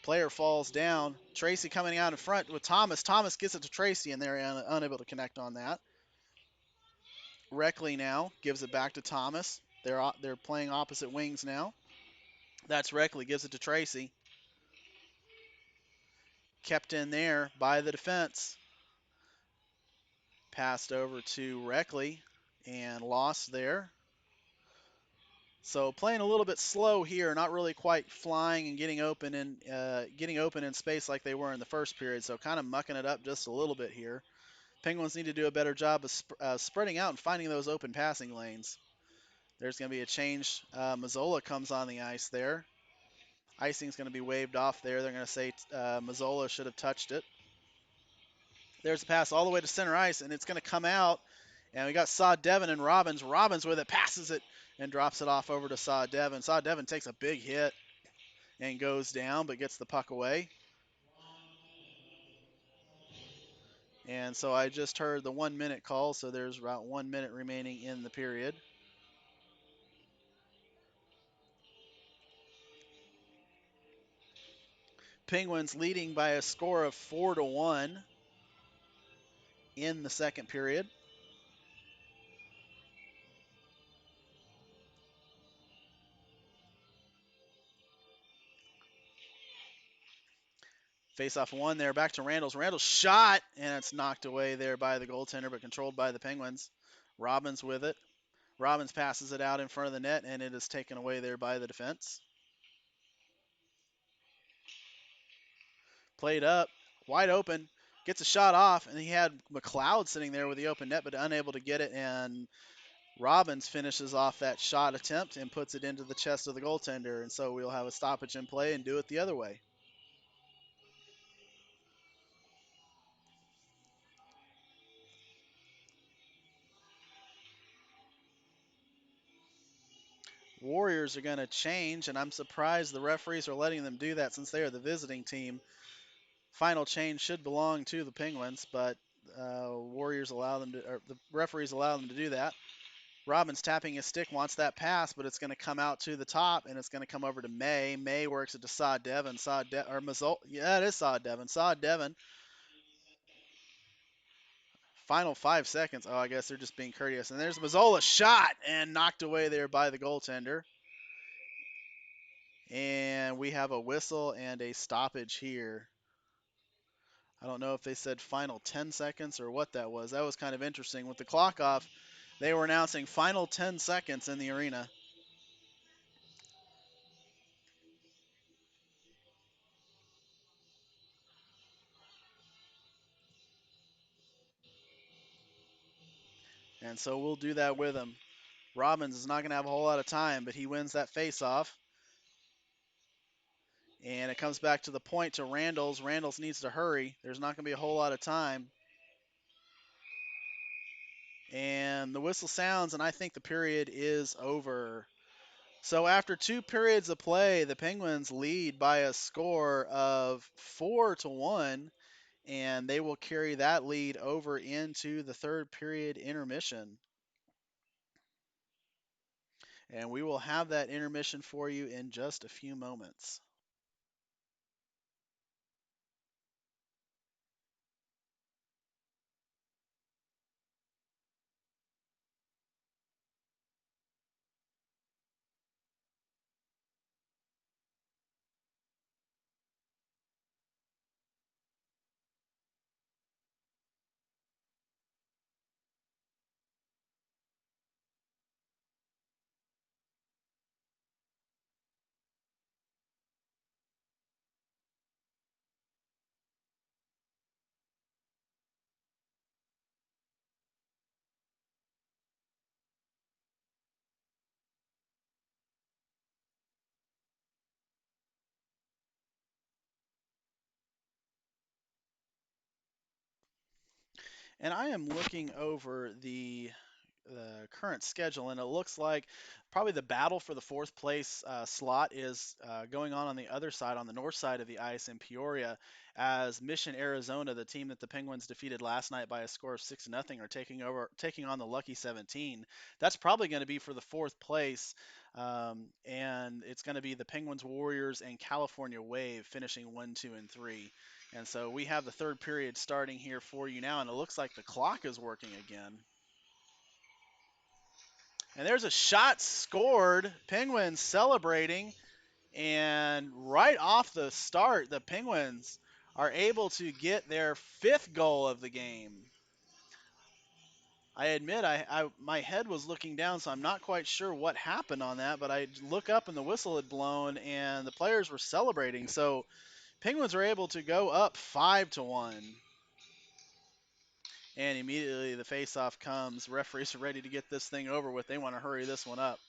Player falls down. Tracy coming out in front with Thomas. Thomas gets it to Tracy, and they're unable to connect on that. Reckley now gives it back to Thomas. They're playing opposite wings now. That's Reckley, gives it to Tracy. Kept in there by the defense. Passed over to Reckley and lost there. So playing a little bit slow here, not really quite flying and getting open in space like they were in the first period. So kind of mucking it up just a little bit here. Penguins need to do a better job of spreading out and finding those open passing lanes. There's going to be a change. Mazzola comes on the ice there. Icing's going to be waved off there. They're going to say Mazzola should have touched it. There's a pass all the way to center ice, and it's going to come out. And we got Saw Devon and Robbins. Robbins with it, passes it, and drops it off over to Saw Devon. Saw Devon takes a big hit and goes down, but gets the puck away. And so I just heard the 1 minute call, so there's about 1 minute remaining in the period. Penguins leading by a score of 4-1 in the second period. Face off one there, back to Randall's. Randall's shot, and it's knocked away there by the goaltender, but controlled by the Penguins. Robbins with it. Robbins passes it out in front of the net, and it is taken away there by the defense. Played up, wide open, gets a shot off, and he had McLeod sitting there with the open net, but unable to get it, and Robbins finishes off that shot attempt and puts it into the chest of the goaltender, and so we'll have a stoppage in play and do it the other way. Warriors are going to change, and I'm surprised the referees are letting them do that since they are the visiting team. Final change should belong to the Penguins, but Warriors allow them to, or the referees allow them to do that. Robbins tapping his stick, wants that pass, but it's going to come out to the top, and it's going to come over to May. May works it to Saw Devon. Or Mazzol. Yeah, it is Saw Devon. Saw Devon. Final 5 seconds. Oh, I guess they're just being courteous. And there's Mazzola shot and knocked away there by the goaltender. And we have a whistle and a stoppage here. I don't know if they said final 10 seconds or what that was. That was kind of interesting. With the clock off, they were announcing final 10 seconds in the arena. And so we'll do that with him. Robbins is not going to have a whole lot of time, but he wins that face-off. And it comes back to the point to Randall's. Randall's needs to hurry. There's not going to be a whole lot of time. And the whistle sounds, and I think the period is over. So after 2 periods of play, the Penguins lead by a score of 4-1, and they will carry that lead over into the third period intermission. And we will have that intermission for you in just a few moments. And I am looking over the current schedule, and it looks like probably the battle for the fourth place slot is going on the other side, on the north side of the ice in Peoria, as Mission, Arizona, the team that the Penguins defeated last night by a score of 6-0, are taking on the Lucky 17. That's probably going to be for the fourth place, and it's going to be the Penguins, Warriors, and California Wave finishing 1, 2, and 3. And so we have the third period starting here for you now, and it looks like the clock is working again. And there's a shot scored. Penguins celebrating. And right off the start, the Penguins are able to get their 5th goal of the game. I admit my head was looking down, so I'm not quite sure what happened on that, but I look up and the whistle had blown and the players were celebrating. So Penguins are able to go up 5-1. And immediately the face-off comes. Referees are ready to get this thing over with. They want to hurry this one up.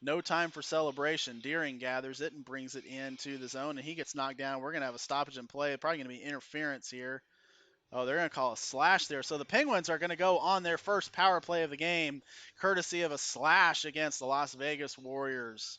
No time for celebration. Deering gathers it and brings it into the zone, and he gets knocked down. We're going to have a stoppage in play. Probably going to be interference here. Oh, they're going to call a slash there. So the Penguins are going to go on their first power play of the game, courtesy of a slash against the Las Vegas Warriors.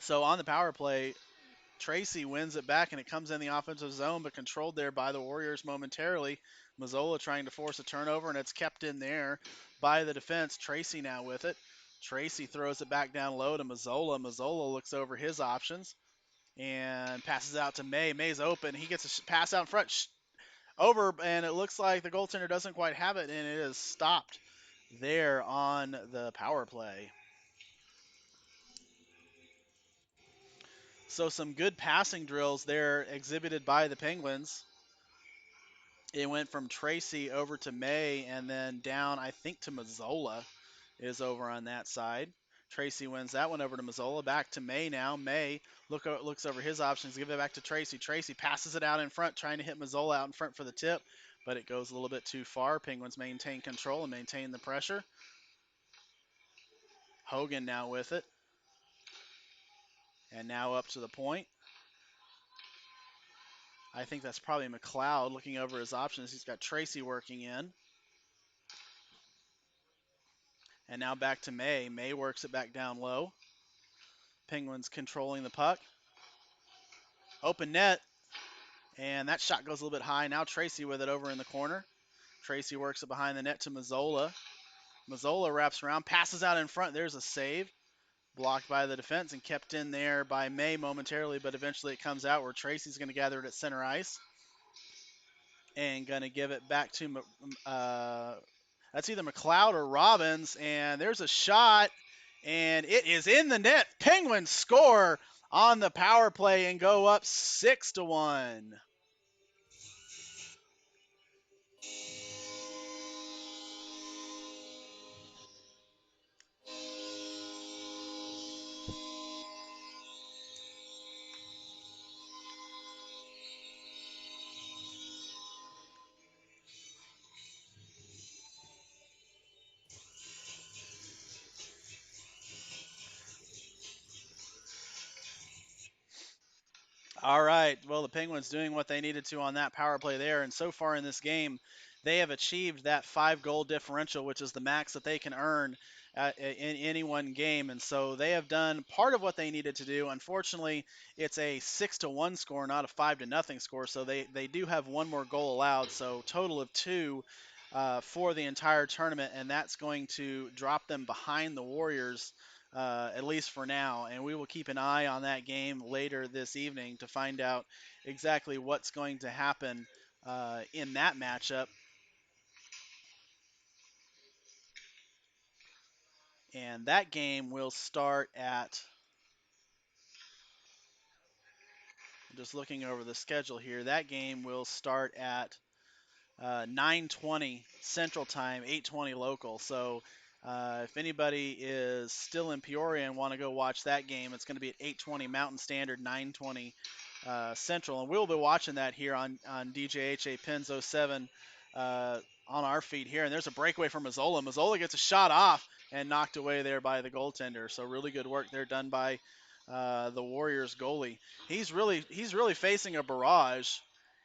So on the power play, Tracy wins it back, and it comes in the offensive zone, but controlled there by the Warriors momentarily. Mazzola trying to force a turnover, and it's kept in there by the defense. Tracy now with it. Tracy throws it back down low to Mazzola. Mazzola looks over his options and passes out to May. May's open. He gets a pass out in front, over, and it looks like the goaltender doesn't quite have it, and it is stopped there on the power play. So some good passing drills there exhibited by the Penguins. It went from Tracy over to May and then down, I think, to Mazzola is over on that side. Tracy wins that one over to Mazzola. Back to May now. May looks over his options, give it back to Tracy. Tracy passes it out in front, trying to hit Mazzola out in front for the tip, but it goes a little bit too far. Penguins maintain control and maintain the pressure. Hogan now with it. And now up to the point. I think that's probably McLeod looking over his options. He's got Tracy working in. And now back to May. May works it back down low. Penguins controlling the puck. Open net. And that shot goes a little bit high. Now Tracy with it over in the corner. Tracy works it behind the net to Mazzola. Mazzola wraps around, passes out in front. There's a save. Blocked by the defense and kept in there by May momentarily, but eventually it comes out where Tracy's going to gather it at center ice and going to give it back to that's either McLeod or Robbins, and there's a shot, and it is in the net. Penguins score on the power play and go up 6-1. All right. Well, the Penguins doing what they needed to on that power play there. And so far in this game, they have achieved that 5-goal differential, which is the max that they can earn in any one game. And so they have done part of what they needed to do. Unfortunately, it's a 6-1 score, not a 5-0 score. So they do have one more goal allowed. So total of two for the entire tournament. And that's going to drop them behind the Warriors at least for now. And we will keep an eye on that game later this evening to find out exactly what's going to happen in that matchup. And that game will start at, just looking over the schedule here, that game will start at 9:20 Central Time, 8:20 local. So if anybody is still in Peoria and want to go watch that game, it's going to be at 8:20 Mountain Standard, 9:20 Central, and we'll be watching that here on DJHA Pins 07 on our feed here. And there's a breakaway from Mazzola. Mazzola gets a shot off and knocked away there by the goaltender. So really good work there done by the Warriors goalie. He's really facing a barrage.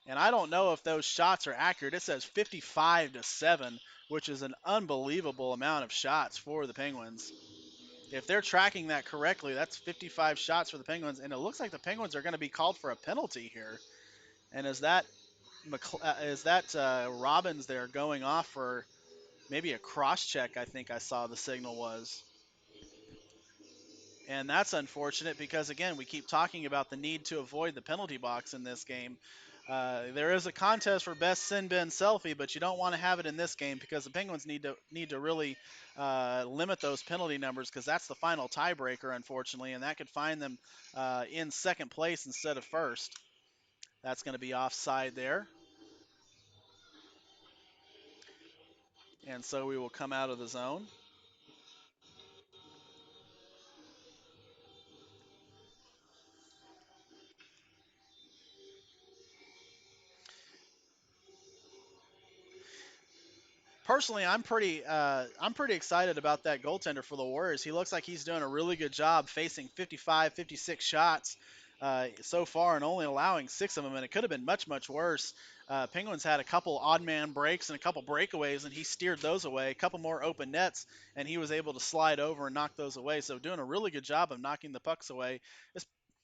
And I don't know if those shots are accurate. It says 55-7, which is an unbelievable amount of shots for the Penguins. If they're tracking that correctly, that's 55 shots for the Penguins, and it looks like the Penguins are going to be called for a penalty here. And is that Robbins there going off for maybe a cross check? I think I saw the signal was. And that's unfortunate because, again, we keep talking about the need to avoid the penalty box in this game. There is a contest for best sin bin selfie, but you don't want to have it in this game because the Penguins need to really limit those penalty numbers because that's the final tiebreaker, unfortunately, and that could find them in second place instead of first. That's going to be offside there, and so we will come out of the zone. Personally, I'm pretty excited about that goaltender for the Warriors. He looks like he's doing a really good job facing 55, 56 shots so far and only allowing 6 of them, and it could have been much, much worse. Penguins had a couple odd man breaks and a couple breakaways, and he steered those away. A couple more open nets, and he was able to slide over and knock those away. So doing a really good job of knocking the pucks away,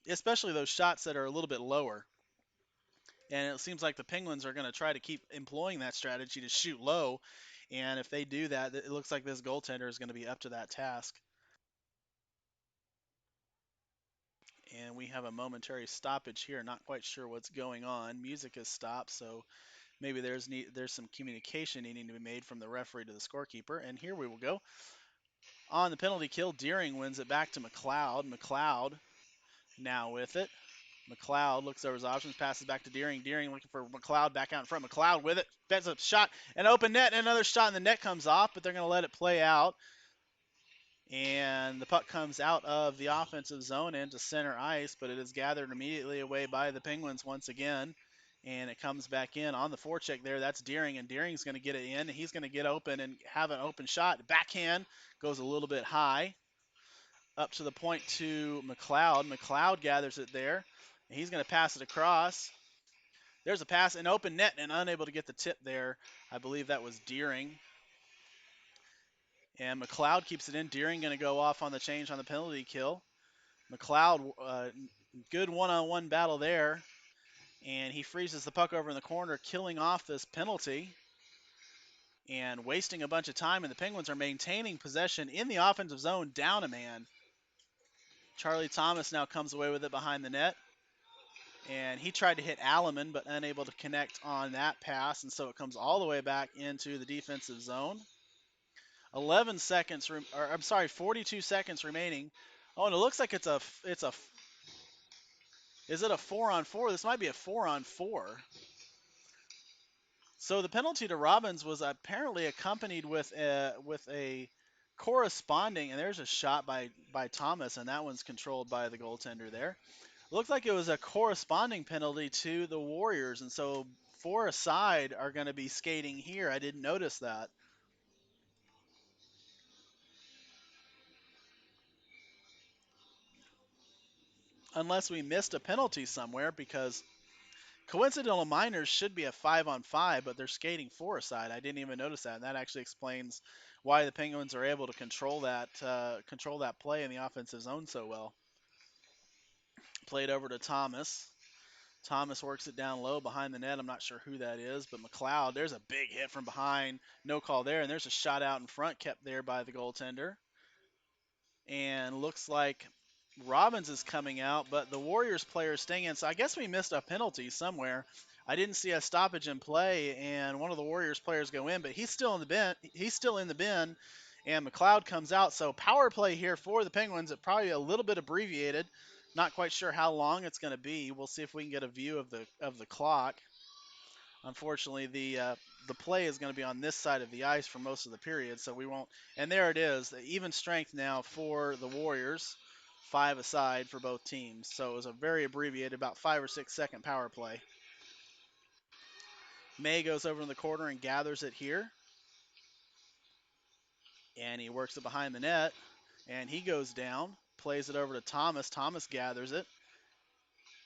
especially those shots that are a little bit lower. And it seems like the Penguins are going to try to keep employing that strategy to shoot low. And if they do that, it looks like this goaltender is going to be up to that task. And we have a momentary stoppage here. Not quite sure what's going on. Music has stopped, so maybe there's some communication needing to be made from the referee to the scorekeeper. And here we will go. On the penalty kill, Deering wins it back to McLeod. McLeod now with it. McLeod looks over his options, passes back to Deering. Deering looking for McLeod back out in front. McLeod with it. Bets a shot, an open net, and another shot, and the net comes off, but they're going to let it play out. And the puck comes out of the offensive zone into center ice, but it is gathered immediately away by the Penguins once again. And it comes back in on the forecheck there. That's Deering, and Deering's going to get it in. He's going to get open and have an open shot. Backhand goes a little bit high up to the point to McLeod. McLeod gathers it there. And he's going to pass it across. There's a pass, an open net, and unable to get the tip there. I believe that was Deering. And McLeod keeps it in. Deering going to go off on the change on the penalty kill. McLeod, good one-on-one battle there. And he freezes the puck over in the corner, killing off this penalty and wasting a bunch of time. And the Penguins are maintaining possession in the offensive zone, down a man. Charlie Thomas now comes away with it behind the net. And he tried to hit Alleman, but unable to connect on that pass, and so it comes all the way back into the defensive zone. 11 seconds, or I'm sorry, 42 seconds remaining. Oh, and it looks like is it a 4-on-4? This might be a 4-on-4. So the penalty to Robbins was apparently accompanied with a corresponding, and there's a shot by Thomas, and that one's controlled by the goaltender there. Looked like it was a corresponding penalty to the Warriors, and so 4 aside are going to be skating here. I didn't notice that. Unless we missed a penalty somewhere, because coincidental minors should be a 5-on-5, but they're skating 4 aside. I didn't even notice that, and that actually explains why the Penguins are able to control that play in the offensive zone so well. Played over to Thomas. Thomas works it down low behind the net. I'm not sure who that is, but McLeod, there's a big hit from behind. No call there, and there's a shot out in front kept there by the goaltender. And looks like Robbins is coming out, but the Warriors player is staying in. So I guess we missed a penalty somewhere. I didn't see a stoppage in play, and one of the Warriors players go in, but he's still in the bin. He's still in the bin, and McLeod comes out. So power play here for the Penguins. It probably a little bit abbreviated. Not quite sure how long it's going to be. We'll see if we can get a view of the clock. Unfortunately, the play is going to be on this side of the ice for most of the period, so we won't. And there it is, the even strength now for the Warriors, 5 aside for both teams. So it was a very abbreviated, about 5 or 6 second power play. May goes over in the corner and gathers it here, and he works it behind the net, and he goes down, plays it over to Thomas. Thomas gathers it,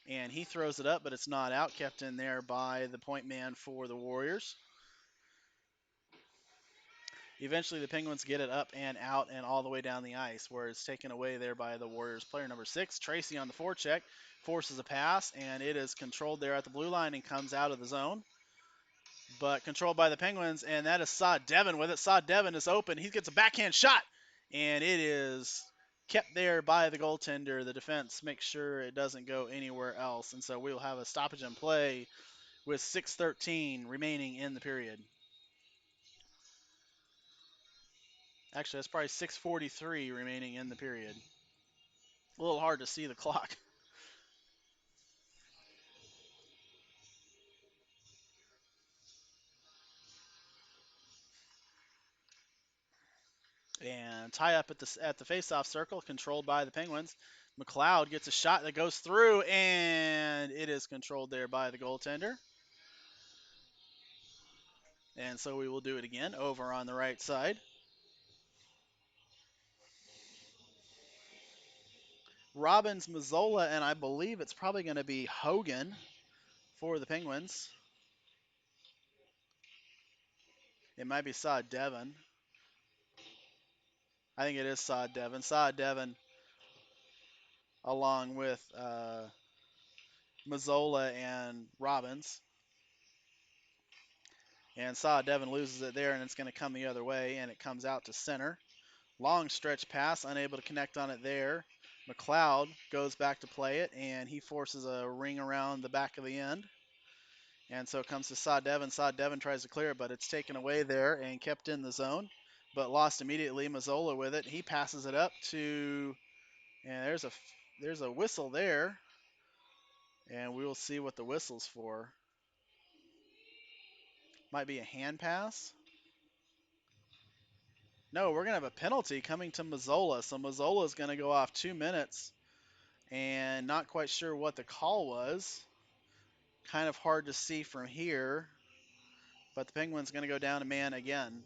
and he throws it up, but it's not out, kept in there by the point man for the Warriors. Eventually, the Penguins get it up and out and all the way down the ice, where it's taken away there by the Warriors player number 6. Tracy on the forecheck forces a pass, and it is controlled there at the blue line and comes out of the zone. But controlled by the Penguins, and that is Saad Devin with it. Saad Devin is open. He gets a backhand shot, and it is kept there by the goaltender. The defense makes sure it doesn't go anywhere else, and so we'll have a stoppage in play with 6:13 remaining in the period. Actually, that's probably 6:43 remaining in the period. A little hard to see the clock. And tie up at the faceoff circle, controlled by the Penguins. McLeod gets a shot that goes through, and it is controlled there by the goaltender. And so we will do it again over on the right side. Robbins, Mazzola, and I believe it's probably going to be Hogan for the Penguins. It might be Saad Devon. I think it is Saad Devon. Saad Devon along with Mazzola and Robbins. And Saad Devon loses it there, and it's going to come the other way, and it comes out to center. Long stretch pass, unable to connect on it there. McLeod goes back to play it, and he forces a ring around the back of the end. And so it comes to Saad Devon. Saad Devon tries to clear it, but it's taken away there and kept in the zone, but lost immediately. Mazzola with it. He passes it up to, and there's a whistle there, and we will see what the whistle's for. Might be a hand pass. No, we're going to have a penalty coming to Mazzola. So Mazzola is going to go off 2 minutes, and not quite sure what the call was. Kind of hard to see from here, but the Penguins going to go down a man again.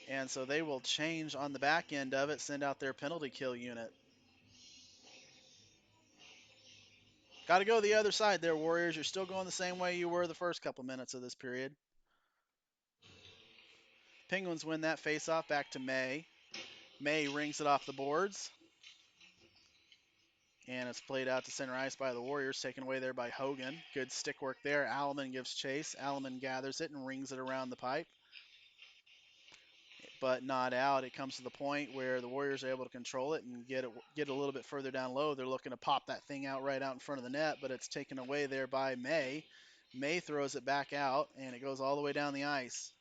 And so they will change on the back end of it, send out their penalty kill unit. Got to go the other side there, Warriors. You're still going the same way you were the first couple minutes of this period. Penguins win that faceoff back to May. May rings it off the boards. And it's played out to center ice by the Warriors, taken away there by Hogan. Good stick work there. Alleman gives chase. Alleman gathers it and rings it around the pipe, but not out. It comes to the point where the Warriors are able to control it and get a little bit further down low. They're looking to pop that thing out right out in front of the net, but it's taken away there by May. May throws it back out, and it goes all the way down the ice.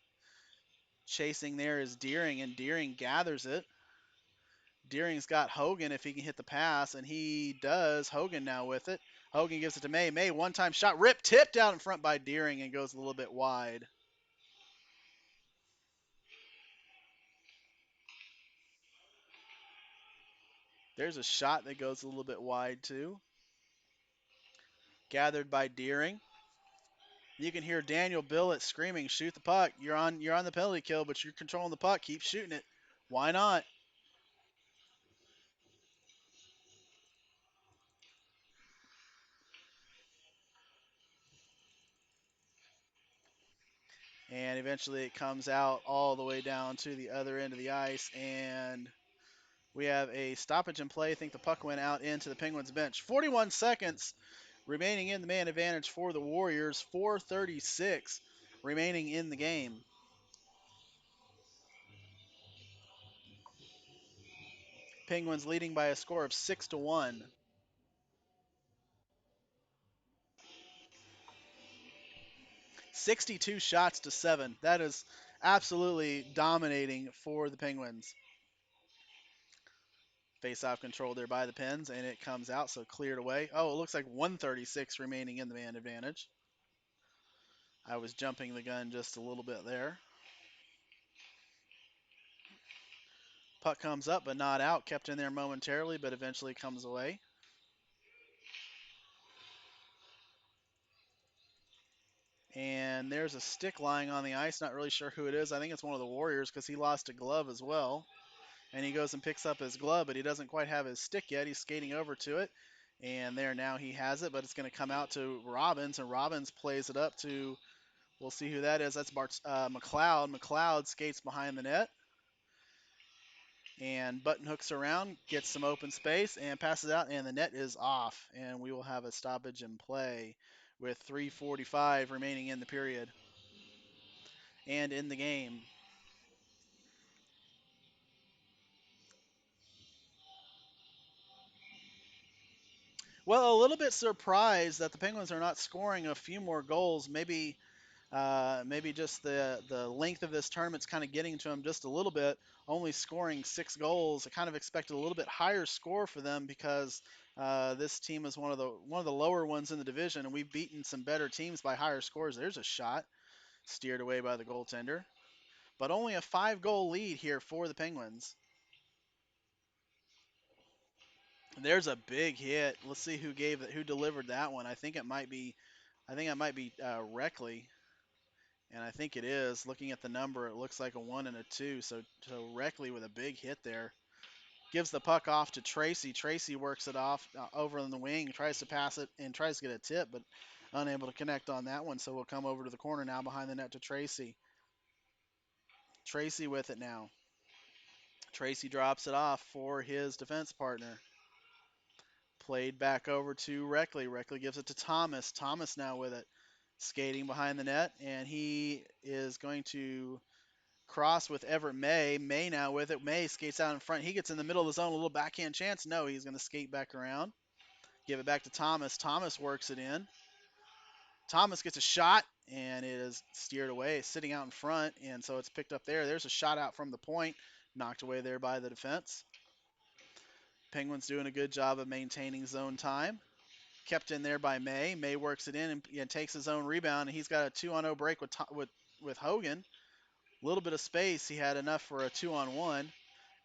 Chasing there is Deering, and Deering gathers it. Deering's got Hogan if he can hit the pass, and he does. Hogan now with it. Hogan gives it to May. May, one-time shot, rip, tipped out in front by Deering and goes a little bit wide. There's a shot that goes a little bit wide too. Gathered by Deering. You can hear Daniel Billett screaming, "Shoot the puck! You're on the penalty kill, but you're controlling the puck. Keep shooting it. Why not?" And eventually it comes out all the way down to the other end of the ice, and we have a stoppage in play. I think the puck went out into the Penguins bench. 41 seconds remaining in the man advantage for the Warriors. 4:36 remaining in the game. Penguins leading by a score of 6-1. 62 shots to 7. That is absolutely dominating for the Penguins. Face-off control there by the Pens, and it comes out, so cleared away. Oh, it looks like 1:36 remaining in the man advantage. I was jumping the gun just a little bit there. Puck comes up, but not out. Kept in there momentarily, but eventually comes away. And there's a stick lying on the ice. Not really sure who it is. I think it's one of the Warriors because he lost a glove as well. And he goes and picks up his glove, but he doesn't quite have his stick yet. He's skating over to it. And there now he has it, but it's going to come out to Robbins, and Robbins plays it up to, we'll see who that is. That's McLeod. McLeod skates behind the net and button hooks around, gets some open space, and passes out, and the net is off. And we will have a stoppage in play with 3:45 remaining in the period and in the game. Well, a little bit surprised that the Penguins are not scoring a few more goals. Maybe just the length of this tournament's kind of getting to them just a little bit. Only scoring 6 goals. I kind of expected a little bit higher score for them because this team is one of the lower ones in the division, and we've beaten some better teams by higher scores. There's a shot steered away by the goaltender, but only a 5-goal lead here for the Penguins. There's a big hit. Let's see who delivered that one. I think it might be Reckley. And I think it is. Looking at the number, it looks like a 1 and a 2. So Reckley with a big hit there. Gives the puck off to Tracy. Tracy works it off over in the wing, tries to pass it, and tries to get a tip, but unable to connect on that one. So we'll come over to the corner now behind the net to Tracy. Tracy with it now. Tracy drops it off for his defense partner. Played back over to Reckley. Reckley gives it to Thomas. Thomas now with it. Skating behind the net, and he is going to cross with Everett May. May now with it. May skates out in front. He gets in the middle of the zone. A little backhand chance. No, he's going to skate back around. Give it back to Thomas. Thomas works it in. Thomas gets a shot, and it is steered away, sitting out in front, and so it's picked up there. There's a shot out from the point, knocked away there by the defense. Penguins doing a good job of maintaining zone time. Kept in there by May. May works it in and takes his own rebound, and he's got a 2-on-0 break with Hogan. A little bit of space. He had enough for a 2-on-1.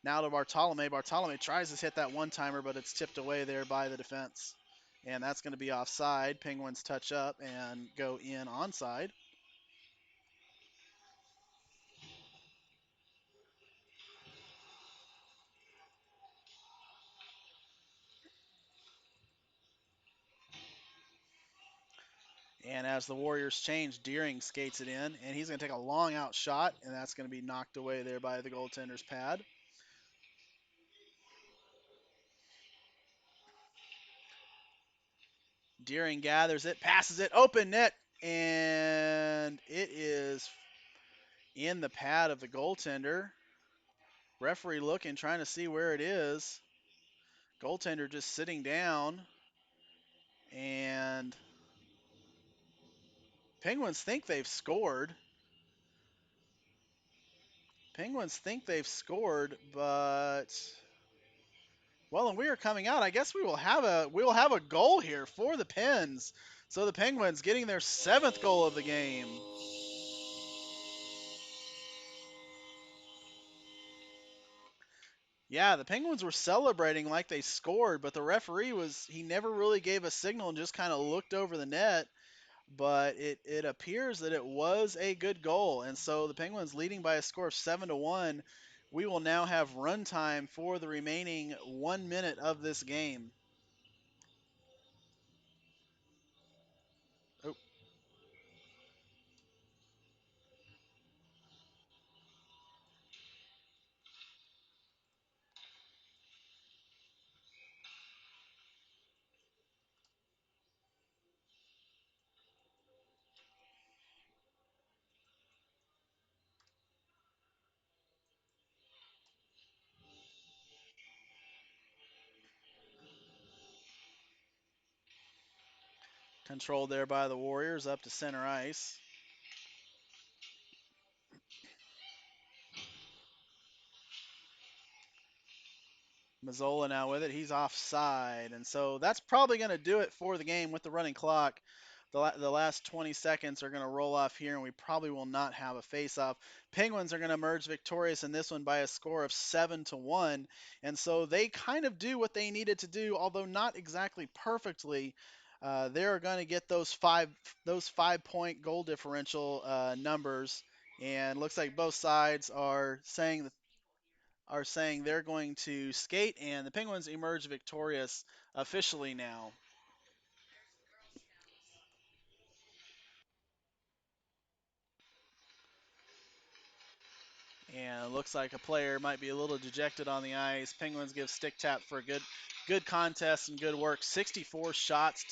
Now to Bartolome. Bartolome tries to hit that one-timer, but it's tipped away there by the defense. And that's going to be offside. Penguins touch up and go in onside. And as the Warriors change, Deering skates it in, and he's going to take a long out shot, and that's going to be knocked away there by the goaltender's pad. Deering gathers it, passes it, open net, and it is in the pad of the goaltender. Referee looking, trying to see where it is. Goaltender just sitting down, and Penguins think they've scored. Penguins think they've scored, but well, and we are coming out. I guess we will have a goal here for the Pens. So the Penguins getting their 7th goal of the game. Yeah, the Penguins were celebrating like they scored, but the referee he never really gave a signal and just kind of looked over the net. But it appears that it was a good goal, and so the Penguins leading by a score of 7-1. We will now have run time for the remaining 1 minute of this game. Oh, controlled there by the Warriors up to center ice. Mazzola now with it. He's offside. And so that's probably going to do it for the game with the running clock. The last 20 seconds are going to roll off here, and we probably will not have a face-off. Penguins are going to emerge victorious in this one by a score of 7-1. And so they kind of do what they needed to do, although not exactly perfectly. They're going to get those 5-point goal differential numbers. And looks like both sides are saying they're going to skate, and the Penguins emerge victorious officially now. And it looks like a player might be a little dejected on the ice. Penguins give stick tap for a good contest and good work. 64 shots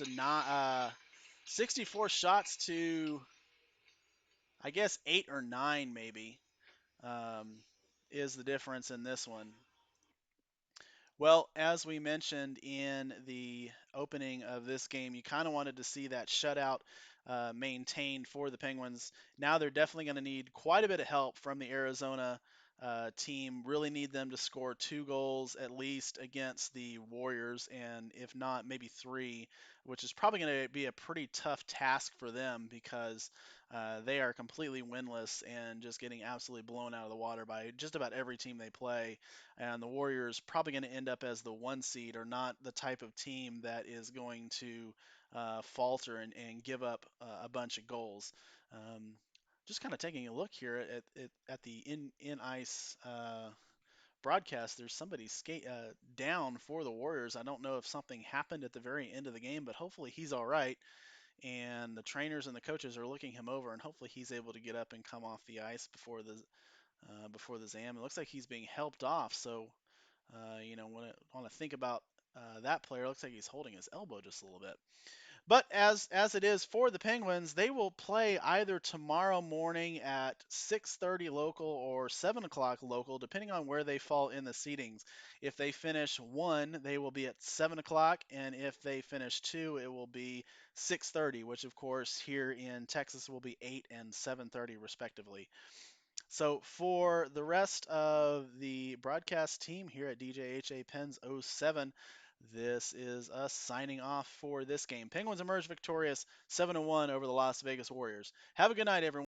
to I guess 8 or 9 maybe um, is the difference in this one. Well, as we mentioned in the opening of this game, you kind of wanted to see that shutout maintained for the Penguins. Now they're definitely going to need quite a bit of help from the Arizona team. Really need them to score 2 goals at least against the Warriors, and if not, maybe 3, which is probably going to be a pretty tough task for them because they are completely winless and just getting absolutely blown out of the water by just about every team they play, and the Warriors probably going to end up as the 1 seed, or not the type of team that is going to falter and give up a bunch of goals. Um, just kind of taking a look here at the in ice broadcast. There's somebody down for the Warriors. I don't know if something happened at the very end of the game, but hopefully he's all right. And the trainers and the coaches are looking him over, and hopefully he's able to get up and come off the ice before the Zam. It looks like he's being helped off. So, when I think about that player, it looks like he's holding his elbow just a little bit. But as it is for the Penguins, they will play either tomorrow morning at 6:30 local or 7 o'clock local, depending on where they fall in the seedings. If they finish 1, they will be at 7 o'clock, and if they finish 2, it will be 6:30, which of course here in Texas will be 8 and 7:30 respectively. So for the rest of the broadcast team here at DJHA Pens '07, this is us signing off for this game. Penguins emerge victorious 7-1 over the Las Vegas Warriors. Have a good night, everyone.